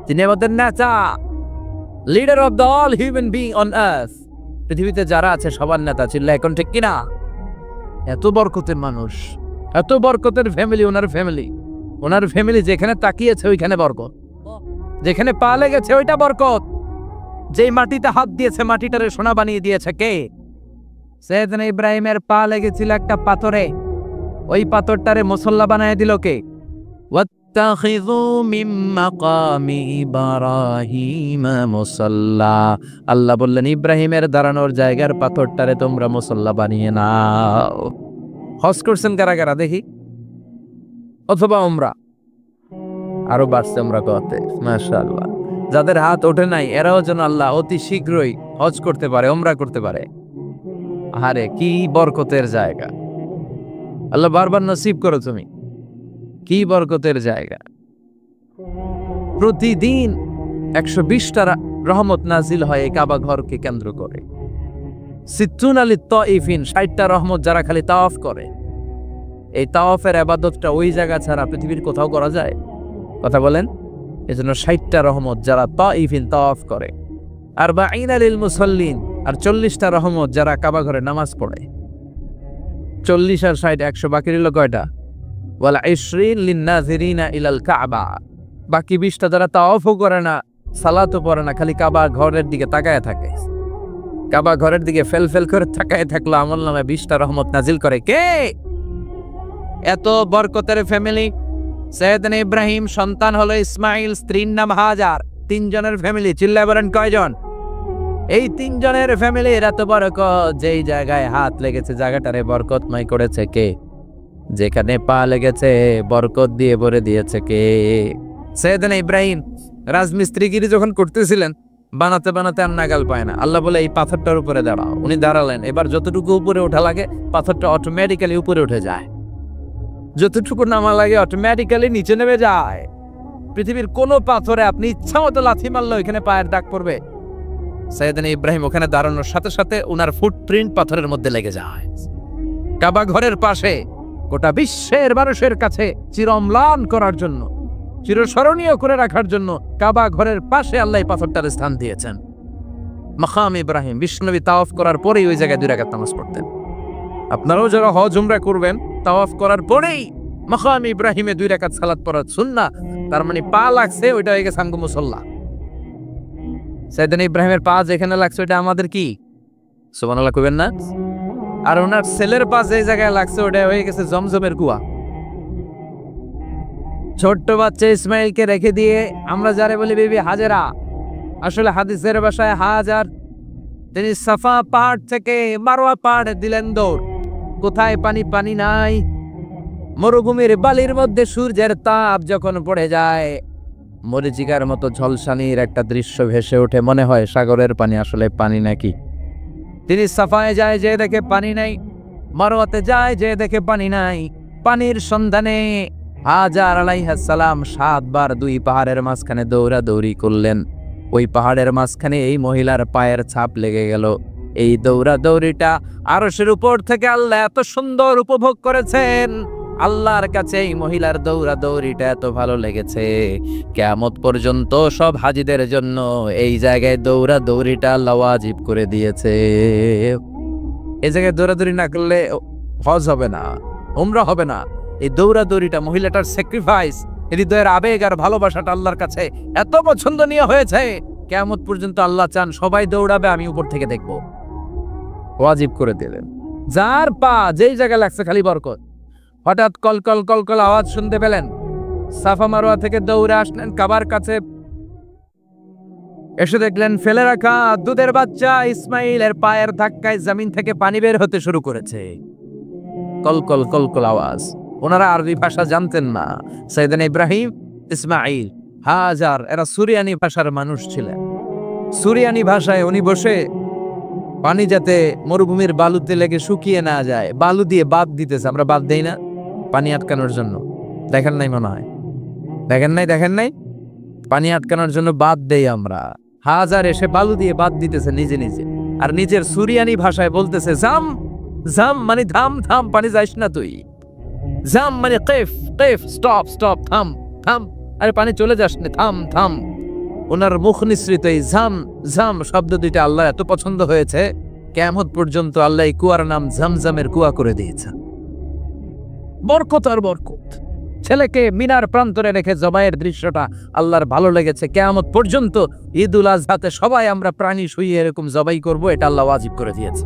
তিনি আমাদের নেতা, leader of the all human being on earth. পৃথিবীতে যারা আছে সবার নেতা ছিল, এখন ঠিক কিনা? এত বরকতের মানুষ, এত বরকতের ফ্যামিলি, ওনার ফ্যামিলি যেখানে তাকিয়েছে ওইখানে বরকত, যেখানে পা লেগেছে ওইটা বরকত। যেই মাটিতে হাত দিয়েছে মাটিটারে সোনা বানিয়ে দিয়েছে কে? সৈয়দনা ইব্রাহিমের পা লেগেছিল একটা পাথরে, ওই পাথরটারে মুসল্লা বানিয়ে দিল কে? ওয়াত্তাখিযু মিন মাকামি ইব্রাহিমা মুসাল্লা। আল্লাহ বললেন, ইব্রাহিমের দাঁড়ানোর জায়গার পাথরটারে তোমরা মুসল্লা বানিয়ে নাও। হজ করছেন কারা কারা দেখি? অথবা উমরা? আরো বাড়ছে উমরা করতে, মাশাআল্লাহ। যাদের হাত ওঠে নাই এরাও যেন আল্লাহ অতি শীঘ্রই হজ করতে পারে, উমরা করতে পারে। আরে কি বরকতের জায়গা! আল্লাহ বারবার নসিব করো তুমি। কি বরকতের জায়গা! প্রতিদিন 120টা রহমত নাজিল হয় এই কাবা ঘরকে কেন্দ্র করে। সিত্তুন আলী তাইফিন, 60টা রহমত যারা খালি তাওয়াফ করে। এই তাওয়াফের ইবাদতটা ওই জায়গা ছাড়া পৃথিবীর কোথাও করা যায়? কথা বলেন। এজন্য 60টা রহমত যারা তাইফিন তাওয়াফ করে, আর বাঈনা লিল মুসাল্লিন, আর 40টা রহমত যারা কাবা ঘরে নামাজ পড়ে। 40 আর 60 100, বাকি রইল কয়টা? ওয়াল 20 লিন নাযিরিনা ইলাল কাবা। বাকি 20টা যারা তাওয়াফও করে না, সালাতও পড়ে না, খালি কাবা ঘরের দিকে তাকায় থাকে। কাবা ঘরের দিকে ফেল করে তাকায় থাকলো, আমলনামায় 20টা রহমত নাজিল করে কে? এত বরকতের ফ্যামিলি। সৈয়দনা ইব্রাহিম সন্তান হলো ইসমাইল, স্ত্রীর নাম হাজার। 3 জনের ফ্যামিলি, চিল্লায় বলেন কয়জন? এই 3 জনের ফ্যামিলির এত বরকত, যেই জায়গায় হাত লেগেছে জায়গাটারে বরকতময় করেছে কে? যেখানে পা লেগেছে বরকত দিয়ে ভরে দিয়েছে কে? সৈয়দনা ইব্রাহিম রাজমিস্ত্রিগিরি যখন করতেছিলেন, বানাতে বানাতে আর নাগাল পায় না। আল্লাহ বলে এই পাথরটার উপরে দাঁড়াও। উনি দাঁড়ালেন, এবার যতটুকু উপরে ওঠা লাগে পাথরটা অটোমেটিক্যালি উপরে উঠে যায়, যতটুকু নামা লাগে অটোমেটিক্যালি নিচে নেমে যায়। পৃথিবীর কোন পাথরে আপনি ইচ্ছা মতো লাথি মারলে ওইখানে পায়ের দাগ পড়বে। সৈয়দনা ইব্রাহিম ওখানে দাঁড়ানোর সাথে সাথে ওনার ফুটপ্রিন্ট পাথরের মধ্যে লেগে যায়। কাবা ঘরের পাশে গোটা বিশ্বের মানুষের কাছে চিরম্লান করার জন্য, চিরস্মরণীয় করে রাখার জন্য কাবা ঘরের পাশে আল্লাহ পাথরটার স্থান দিয়েছেন। মাকাম ইব্রাহিম, বিশ্বনবী তাওয়াফ করার পরেই ওই জায়গায় 2 রাকাত নামাজ পড়তেন। আপনারাও যারা হজ উমরা করবেন, তাওয়াফ করার পরেই মাকাম ইব্রাহিমে 2 রাকাত সালাত পড়া সুন্নাহ। তার মানে পা লাগছে, ওইটা হয়ে গেছে আঙ্গু মুসল্লা। সৈয়দনা ইব্রাহিমের পা যেখানে লাগছে ওইটা আমাদের কি? সুবহানাল্লাহ কইবেন না? আর ওনার ছেলের পা যে জায়গায় লাগছে ওটা হয়ে গেছে জমজমের কুয়া। ছোট্ট বাচ্চা ইসমাইলকে রেখে দিয়ে আমরা যারে বলি বিবি হাজেরা, আসলে হাদিসের ভাষায় হাজার, তিনি সাফা পাহাড় থেকে মারওয়া পাহাড়ে দিলেন দৌড়। কোথায় পানি? পানি নাই। মরুভূমির বালির মধ্যে সূর্যের তাপ যখন পড়ে যায়, মরিচিকার মতো ঝলসানির একটা দৃশ্য ভেসে ওঠে, মনে হয় সাগরের পানি, আসলে পানি নাকি। তিনি সাফায় যায়, যে দেখে পানি নাই। মারওয়াতে যায়, যে দেখে পানি নাই। পানির সন্ধানে হাজার আলাইহিস সালাম 7 বার 2 পাহাড়ের মাঝখানে দৌড়াদৌড়ি করলেন। ওই পাহাড়ের মাঝখানে এই মহিলার পায়ের ছাপ লেগে গেল। এই দৌড়াদৌড়িটা আরশের উপর থেকে আল্লাহ এত সুন্দর উপভোগ করেছেন। আল্লাহর কাছে এই মহিলার দৌড়াদৌড়িটা এত ভালো লেগেছে, কিয়ামত পর্যন্ত সব হাজিদের জন্য এই জায়গায় দৌড়াদৌড়িটা আল্লাহ ওয়াজিব করে দিয়েছে। এই জায়গায় দৌড়াদৌড়ি না করলে হজ হবে না, উমরা হবে না। এই দৌড়াদৌড়িটা, মহিলাটার স্যাক্রিফাইস, হৃদয়ের আবেগ আর ভালোবাসাটা আল্লাহর কাছে এত পছন্দনীয় হয়েছে, কিয়ামত পর্যন্ত আল্লাহ চান সবাই দৌড়াবে, আমি উপর থেকে দেখব। ওয়াজিব করে দিলেন। যার পা যেই জায়গায় লাগছে খালি বরকত। হঠাৎ কলকল কলকল আওয়াজ শুনতে পেলেন। সাফা মারওয়া থেকে দৌড়ে আসলেন কাবার কাছে। এসে দেখলেন ফেলে রাখা দুধের বাচ্চা ইসমাইলের পায়ের ধাক্কায় জমিন থেকে পানি বের হতে শুরু করেছে। কলকল কলকল আওয়াজ। ওনারা আরবি ভাষা জানতেন না। সৈয়দনা ইব্রাহিম, ইসমাইল, হাজার, এরা সুরিয়ানি ভাষার মানুষ ছিলেন। সুরিয়ানি ভাষায় উনি বসে পানি যাতে মরুভূমির বালুতে লেগে শুকিয়ে না যায়, বালু দিয়ে বাঁধ দিতেছে। আমরা বাঁধ দেই না পানি আটকানোর জন্য? দেখেন নাই মনে হয়, দেখেন নাই পানি আটকানোর জন্য বাদ দেই আমরা। হাজার এসে বালু দিয়ে বাদ দিতেছে নিজে নিজে, আর নিজের সুরিয়ানি ভাষায় বলতেছে জাম জাম, মানে থাম থাম, পানি যাইস না তুই। জাম মানে কেফ কেফ, স্টপ স্টপ, থাম থাম, আরে পানি চলে যাস না, থাম থাম। ওনার মুখ নিঃসৃত এই ঝাম ঝাম শব্দ দুইটা আল্লাহ এত পছন্দ হয়েছে, কিয়ামত পর্যন্ত আল্লাহ এই কুয়ার নাম ঝমঝমের কুয়া করে দিয়েছে। বরকত আর বরকত। ছেলেকে মিনার প্রান্তরে রেখে জবাইয়ের দৃশ্যটা আল্লাহর ভালো লেগেছে। কিয়ামত পর্যন্ত ঈদুল আজহাতে সবাই আমরা প্রাণী শুইয়ে এরকম জবাই করব, এটা আল্লাহ ওয়াজিব করে দিয়েছে।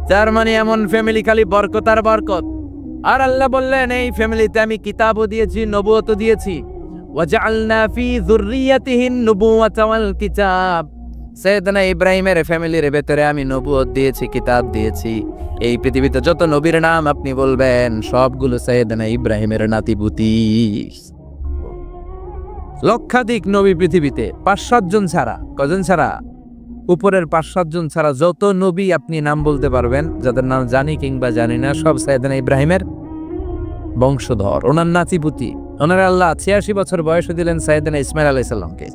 তার মানে এমন ফ্যামিলি খালি বরকত আর বরকত। আর আল্লাহ বললেন এই ফ্যামিলিতে আমি কিতাবও দিয়েছি, নবুয়তও দিয়েছি। ওয়াজআলনা ফি যুররিয়াতিহিন নুবুওয়াতা ওয়াল কিতাব। সাইয়েদনা ইব্রাহিমের ফ্যামিলির ভেতরে আমি নবুয়ত দিয়েছি, কিতাব দিয়েছি। এই পৃথিবীতে যত নবীর নাম আপনি বলবেন সবগুলো সাইয়েদনা ইব্রাহিমের নাতিপুতি। লক্ষাধিক নবী পৃথিবীতে, 5-7 জন ছাড়া। কজন ছাড়া? উপরের 5-7 জন ছাড়া যত নবী আপনি নাম বলতে পারবেন, যাদের নাম জানি কিংবা জানি না, সব সাইয়েদনা ইব্রাহিমের বংশধর, ওনার নাতিপুতি। ওনার আল্লাহ 86 বছর বয়সে দিলেন সাইয়েদনা ইসমাইল আলাইহিস সালামকে।